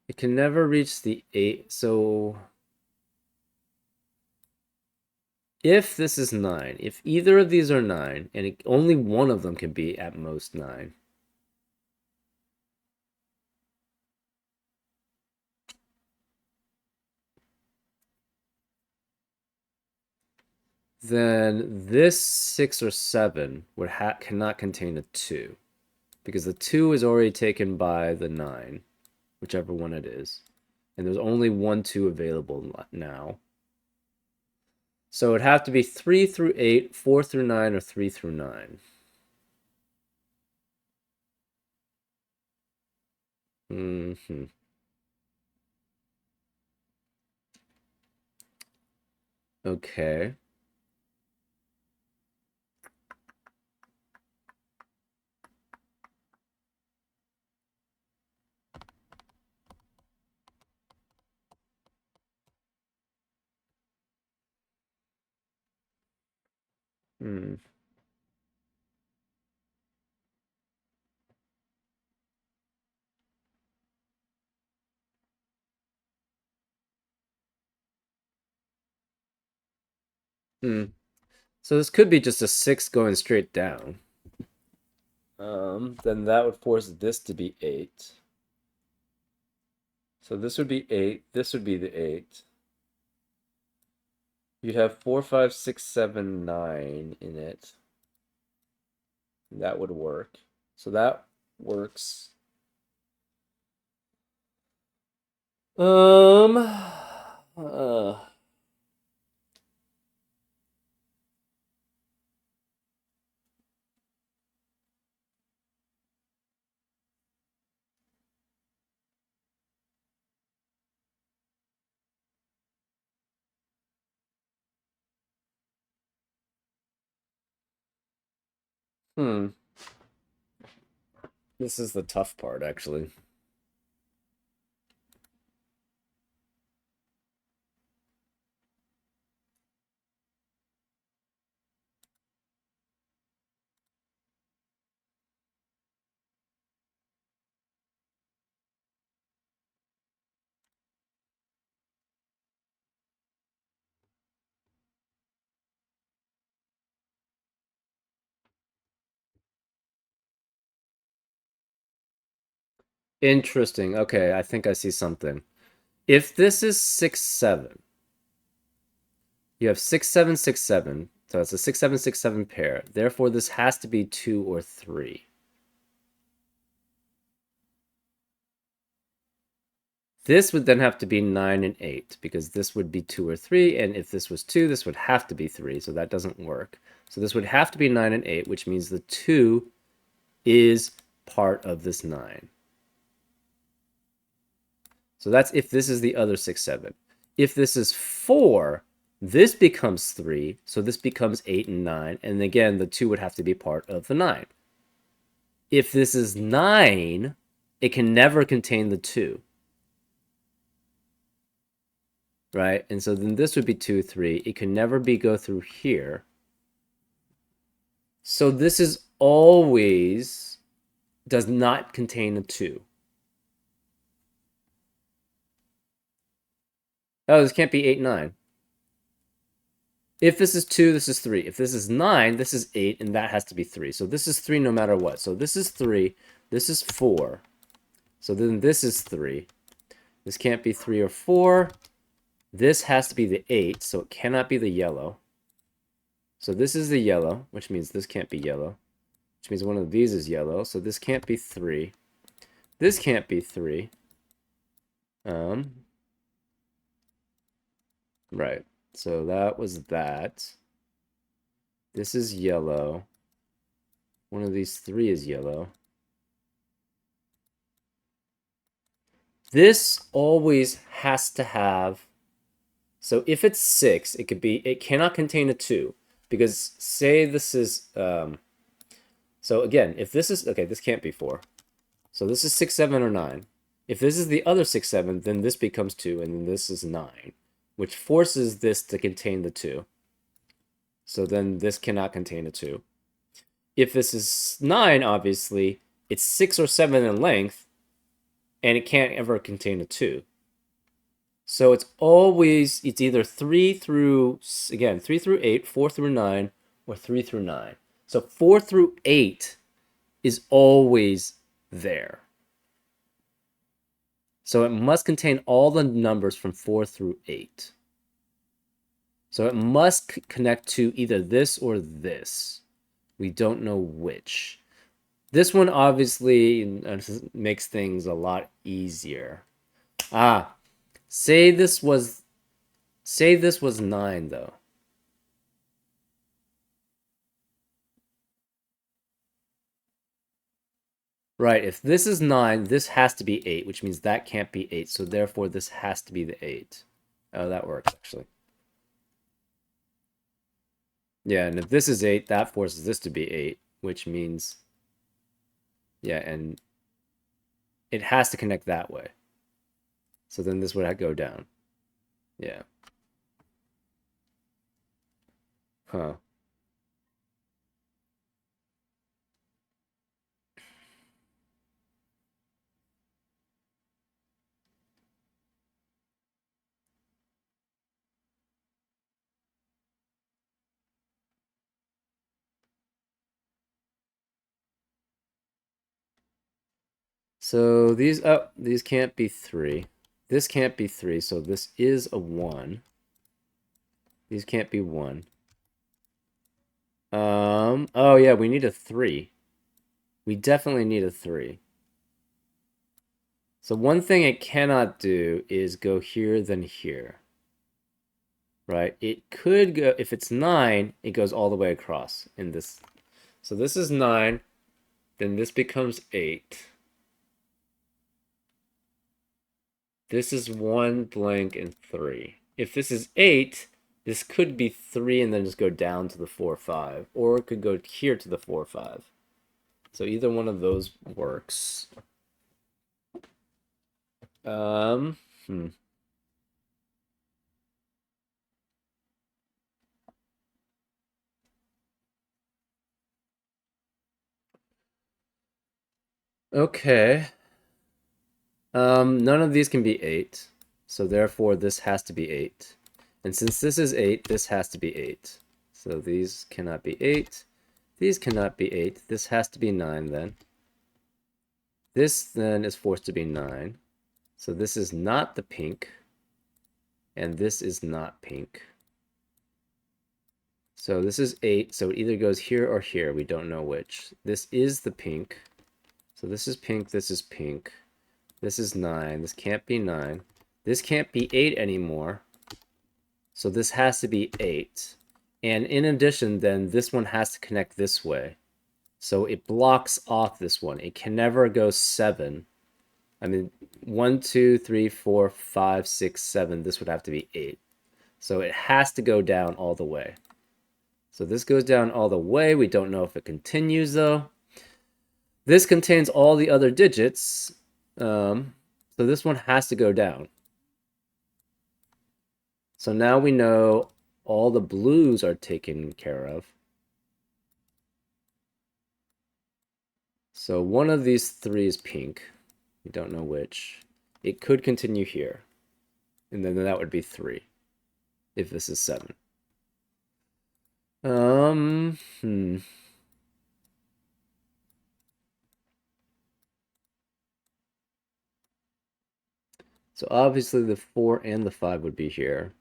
It can never reach the 8. So if this is 9, if either of these are 9, and only one of them can be at most 9, then this 6 or 7 would cannot contain a 2, because the 2 is already taken by the 9, whichever one it is, and there's only one 2 available now. So it'd have to be 3 through 8, 4 through 9, or 3 through 9. Okay. So this could be just a 6 going straight down. Then that would force this to be 8. So this would be 8. This would be the 8. You'd have 4, 5, 6, 7, 9 in it. That would work. So that works. Uh, hmm. This is the tough part, actually. Interesting. Okay, I think I see something. If this is 6, 7, you have 6, 7, 6, 7. So it's a 6, 7, 6, 7 pair. Therefore, this has to be 2 or 3. This would then have to be 9 and 8 because this would be 2 or 3, and if this was 2, this would have to be 3, so that doesn't work. So this would have to be 9 and 8, which means the 2 is part of this 9. So that's if this is the other 6, 7. If this is 4, this becomes 3, so this becomes 8 and 9, and again, the 2 would have to be part of the 9. If this is 9, it can never contain the 2. Right? And so then this would be 2, 3. It can never go through here. So this is always does not contain a 2. Oh, this can't be 8, 9. If this is 2, this is 3. If this is 9, this is 8, and that has to be 3. So this is 3 no matter what. So this is 3. This is 4. So then this is 3. This can't be 3 or 4. This has to be the 8, so it cannot be the yellow. So this is the yellow, which means this can't be yellow. Which means one of these is yellow, so this can't be 3. This can't be 3. Right. So that was that. This is yellow. One of these 3 is yellow. This always has to have... So if it's 6, it cannot contain a 2. Because say this is... so again, if this is... Okay, this can't be 4. So this is 6, 7, or 9. If this is the other 6, 7, then this becomes 2, and then this is 9. Which forces this to contain the 2. So then this cannot contain a 2. If this is 9, obviously, it's 6 or 7 in length, and it can't ever contain a 2. So it's either 3 through 8, 4 through 9, or 3 through 9. So 4 through 8 is always there. So it must contain all the numbers from 4 through 8. So it must connect to either this or this. We don't know which. This one obviously makes things a lot easier. Say this was 9 though. Right, if this is 9, this has to be 8, which means that can't be 8, so therefore this has to be the 8. Oh, that works, actually. Yeah, and if this is 8, that forces this to be 8, which means... Yeah, and it has to connect that way. So then this would go down. Yeah. Huh. So these can't be 3. This can't be 3, so this is a 1. These can't be 1. Oh yeah, we need a 3. We definitely need a 3. So one thing it cannot do is go here, then here. Right? It could go, if it's 9, it goes all the way across in this. So this is 9, then this becomes 8. This is 1 blank and 3. If this is 8, this could be 3 and then just go down to the 4, 5. Or it could go here to the 4, 5. So either one of those works. Okay. None of these can be 8. So therefore this has to be 8. And since this is 8, this has to be 8. So these cannot be 8. These cannot be 8. This has to be 9 then. This then is forced to be 9. So this is not the pink. And this is not pink. So this is 8. So it either goes here or here. We don't know which. This is the pink. So this is pink. This is pink. This is 9. This can't be 9. This can't be 8 anymore. So this has to be 8. And in addition, then this one has to connect this way. So it blocks off this one. It can never go 7. I mean, 1, 2, 3, 4, 5, 6, 7. This would have to be 8. So it has to go down all the way. So this goes down all the way. We don't know if it continues, though. This contains all the other digits. So this one has to go down. So now we know all the blues are taken care of. So one of these 3 is pink. We don't know which. It could continue here. And then that would be 3. If this is 7. So obviously the 4 and the 5 would be here.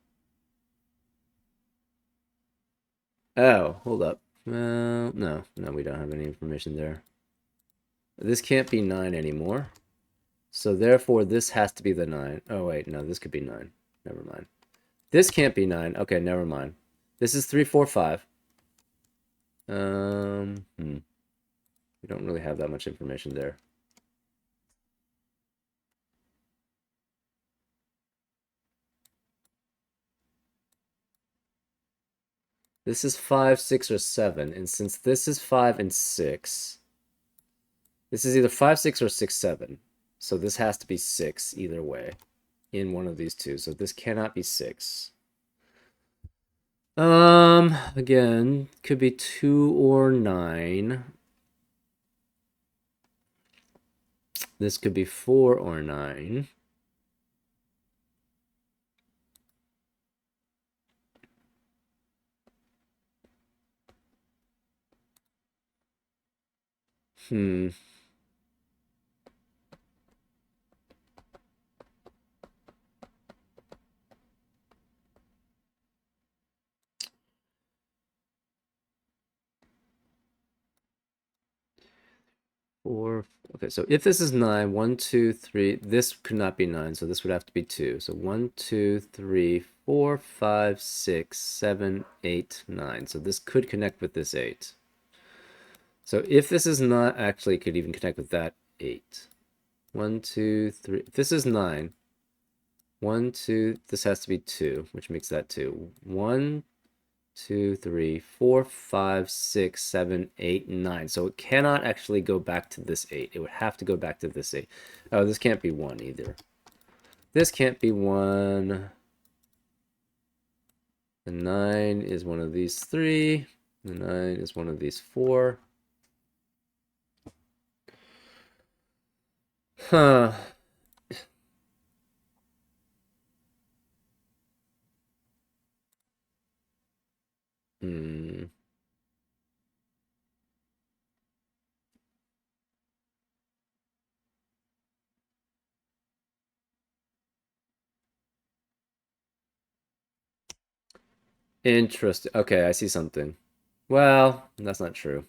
Oh, hold up. No, we don't have any information there. This can't be 9 anymore. So therefore, this has to be the 9. Oh, wait, no, this could be 9. Never mind. This can't be 9. Okay, never mind. This is 3, 4, 5. We don't really have that much information there. This is 5, 6, or 7. And since this is 5 and 6, this is either 5, 6, or 6, 7. So this has to be 6 either way in one of these two. So this cannot be 6. Again, could be 2 or 9. This could be 4 or 9. Four. Okay, so if this is 9, 1, 2, 3, this could not be 9, so this would have to be 2. So 1, 2, 3, 4, 5, 6, 7, 8, 9. So this could connect with this 8. So if this is not, actually it could even connect with that 8. 1, 2, 3. If this is 9, 1, 2, this has to be 2, which makes that 2. 1, 2, 3, 4, 5, 6, 7, 8, 9. So it cannot actually go back to this 8. It would have to go back to this 8. Oh, this can't be 1 either. This can't be 1. The 9 is one of these 3. The 9 is one of these 4. Huh. Interesting. Okay, I see something. Well, that's not true.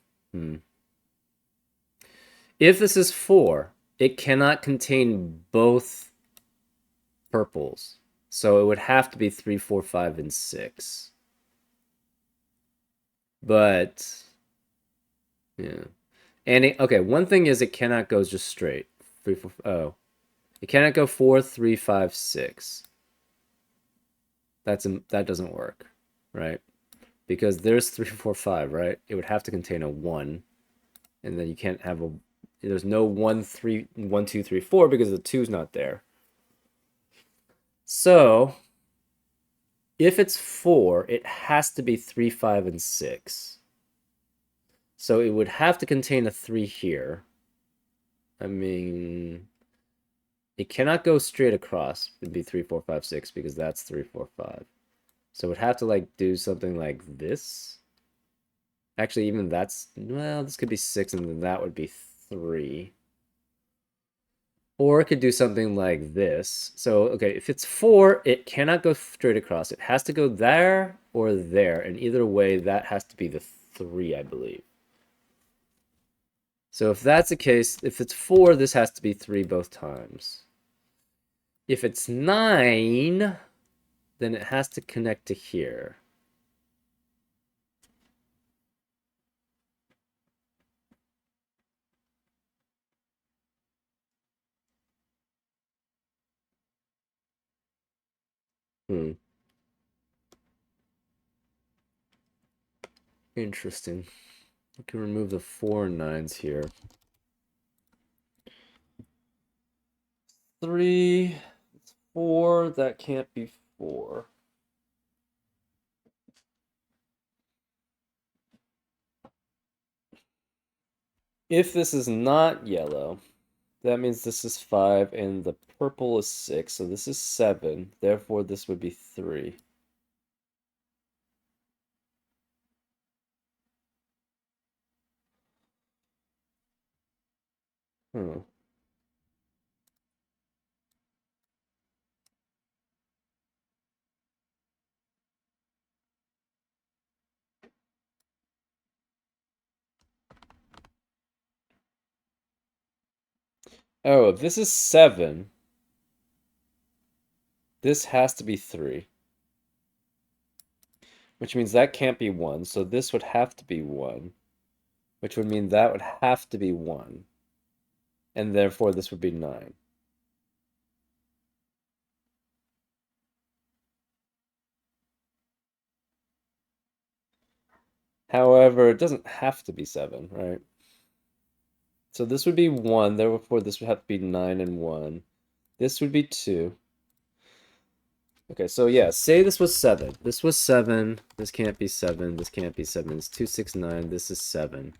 If this is 4, it cannot contain both purples. So it would have to be 3, 4, 5, and 6. But, yeah. And okay, one thing is it cannot go just straight. 3, 4, oh. It cannot go 4, 3, 5, 6. That doesn't work, right? Because there's 3, 4, 5, right? It would have to contain a 1. And then you can't have a... There's no 1, 3, 1, 2, 3, 4 because the 2's not there. So, if it's 4, it has to be 3, 5, and 6. So it would have to contain a 3 here. I mean, it cannot go straight across. It'd be 3, 4, 5, 6 because that's 3, 4, 5. So it would have to like do something like this. Actually, even that's, well, this could be 6 and then that would be 3. Or it could do something like this. So, okay, if it's 4, it cannot go straight across. It has to go there or there. And either way, that has to be the 3, I believe. So if that's the case, if it's 4, this has to be 3 both times. If it's 9, then it has to connect to here. Interesting. We can remove the 4 and 9s here. 3, 4, that can't be 4. If this is not yellow, that means this is 5 and the purple is 6. So this is 7. Therefore, this would be 3. Hmm. Oh, if this is 7, this has to be 3. Which means that can't be 1. So this would have to be 1. Which would mean that would have to be 1. And therefore, this would be 9. However, it doesn't have to be 7, right? So this would be 1, therefore this would have to be 9 and 1. This would be 2. Okay, so yeah, say this was 7. This was 7. This can't be 7. This can't be 7. It's 2, 6, 9. This is 7.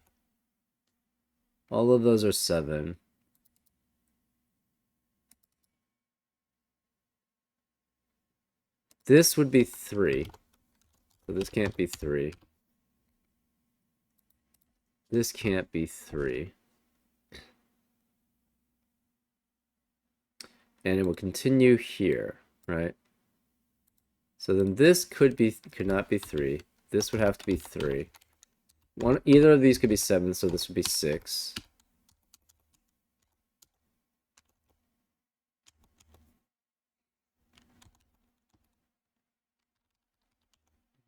All of those are 7. This would be 3. So this can't be 3. This can't be 3. And it will continue here, right? So then this could not be 3. This would have to be 3. Either of these could be 7, so this would be 6.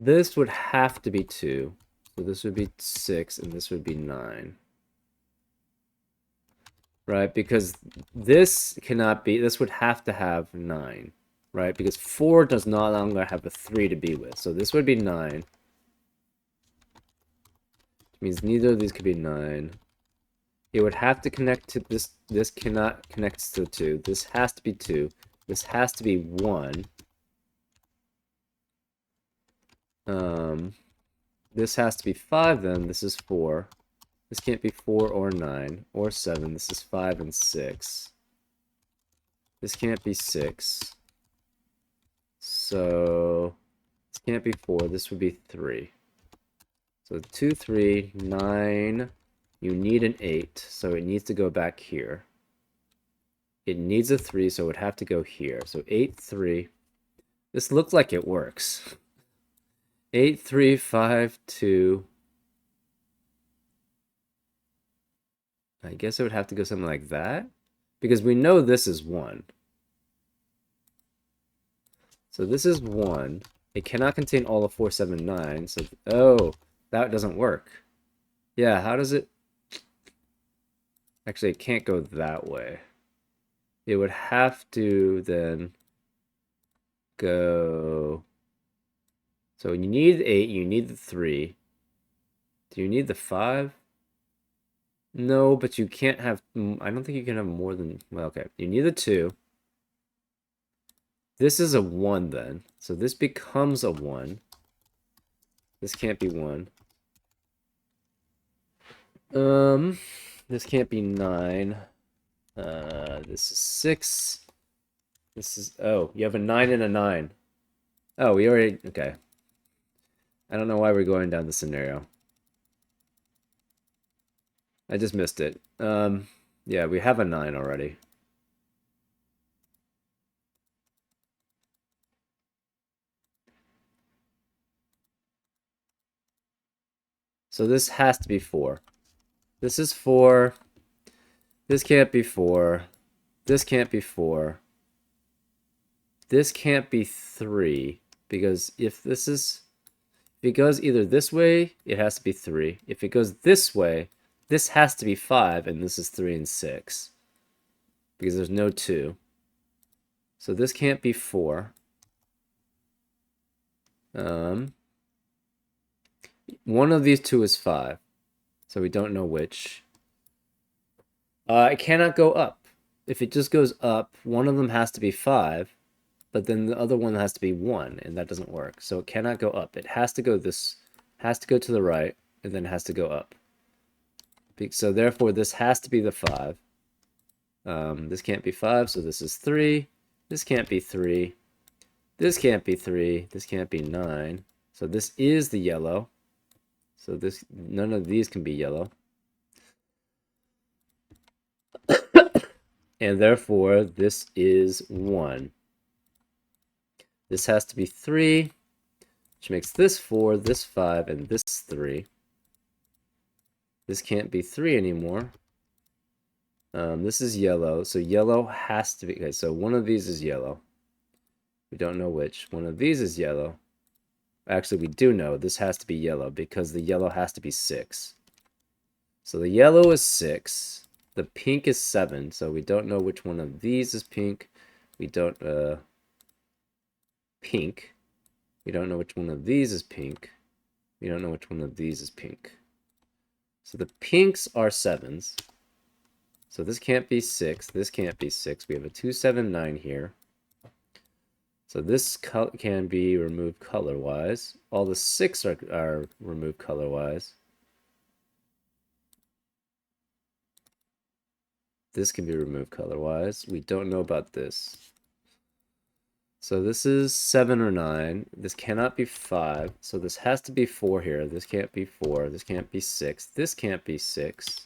This would have to be 2. So this would be 6, and this would be 9. Right? Because this cannot be, this would have to have 9. Right? Because 4 does no longer have a 3 to be with. So this would be 9. Which means neither of these could be 9. It would have to connect to this. This cannot connect to 2. This has to be 2. This has to be 1. This has to be 5 then. This is 4. This can't be 4 or 9 or 7. This is 5 and 6. This can't be 6. So this can't be 4. This would be 3. So 2, 3, 9. You need an 8. So it needs to go back here. It needs a 3, so it would have to go here. So 8, 3. This looks like it works. 8, 3, 5, 2. I guess it would have to go something like that. Because we know this is 1. So this is 1. It cannot contain all of 4, 7, 9. So, oh, that doesn't work. Yeah, how does it... Actually, it can't go that way. It would have to then go... So you need 8, you need the 3. Do you need the 5? No, but you can't have... I don't think you can have more than... Well, okay. You need the 2. This is a 1 then. So this becomes a 1. This can't be 1. This can't be 9. This is 6. This is... Oh, you have a 9 and a 9. Oh, we already... Okay. I don't know why we're going down this scenario. I just missed it. Yeah, we have a 9 already. So this has to be 4. This is 4. This can't be 4. This can't be 4. This can't be 3. Because if it goes either this way, it has to be 3. If it goes this way, this has to be 5, and this is 3 and 6. Because there's no 2. So this can't be 4. One of these two is 5. So we don't know which. It cannot go up. If it just goes up, one of them has to be 5, but then the other one has to be 1, and that doesn't work. So it cannot go up. It has to go to the right, and then has to go up. So therefore, this has to be the 5. This can't be 5, so this is 3. This can't be 3. This can't be 3. This can't be 9. So this is the yellow. So none of these can be yellow. And therefore, this is 1. This has to be 3, which makes this 4, this 5, and this 3. This can't be 3 anymore. This is yellow, so yellow has to be... Okay, so one of these is yellow. We don't know which. One of these is yellow. Actually, we do know this has to be yellow because the yellow has to be 6. So the yellow is 6. The pink is 7, so we don't know which one of these is pink. We don't... pink. We don't know which one of these is pink. We don't know which one of these is pink. So the pinks are 7s. So this can't be 6. This can't be 6. We have a 2, 7, 9 here. So this can be removed color-wise. All the 6 are removed color-wise. This can be removed color-wise. We don't know about this. So this is 7 or 9. This cannot be 5. So this has to be 4 here. This can't be 4. This can't be 6. This can't be 6.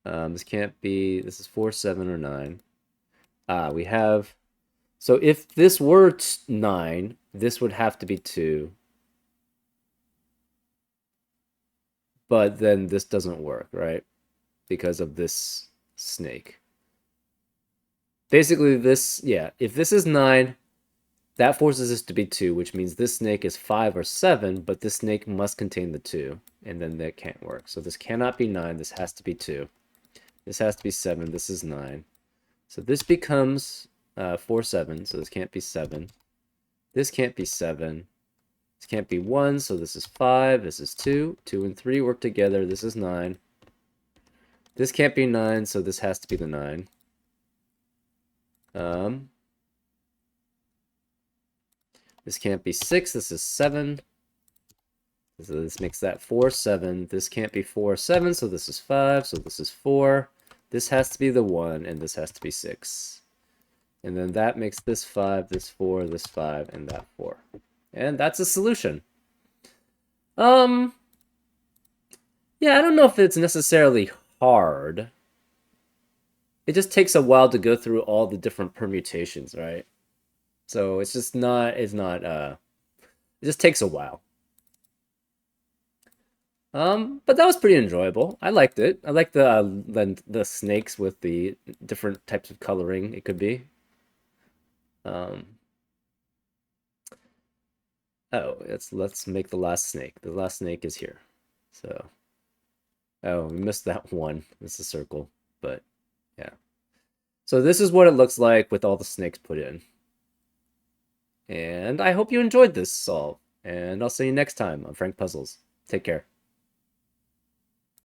This can't be... This is 4, 7, or 9. We have... So if this were 9, this would have to be 2. But then this doesn't work, right? Because of this snake. Basically, this, yeah, if this is 9, that forces this to be 2, which means this snake is 5 or 7, but this snake must contain the 2, and then that can't work. So this cannot be 9, this has to be 2. This has to be 7, this is 9. So this becomes 4, 7, so this can't be 7. This can't be 7. This can't be 1, so this is 5, this is 2. 2 and 3 work together, this is 9. This can't be 9, so this has to be the 9. This can't be 6, this is 7. So this makes that 4, 7. This can't be 4, 7, so this is 5, so this is 4. This has to be the 1, and this has to be 6. And then that makes this 5, this 4, this 5, and that 4. And that's a solution. Yeah, I don't know if it's necessarily hard. It just takes a while to go through all the different permutations, right? So it's just not, it just takes a while. But that was pretty enjoyable. I liked it. I liked the snakes with the different types of coloring it could be. Oh, let's make the last snake. The last snake is here. So, oh, we missed that one. It's a circle, but yeah. So this is what it looks like with all the snakes put in. And I hope you enjoyed this solve. And I'll see you next time on Frank Puzzles. Take care.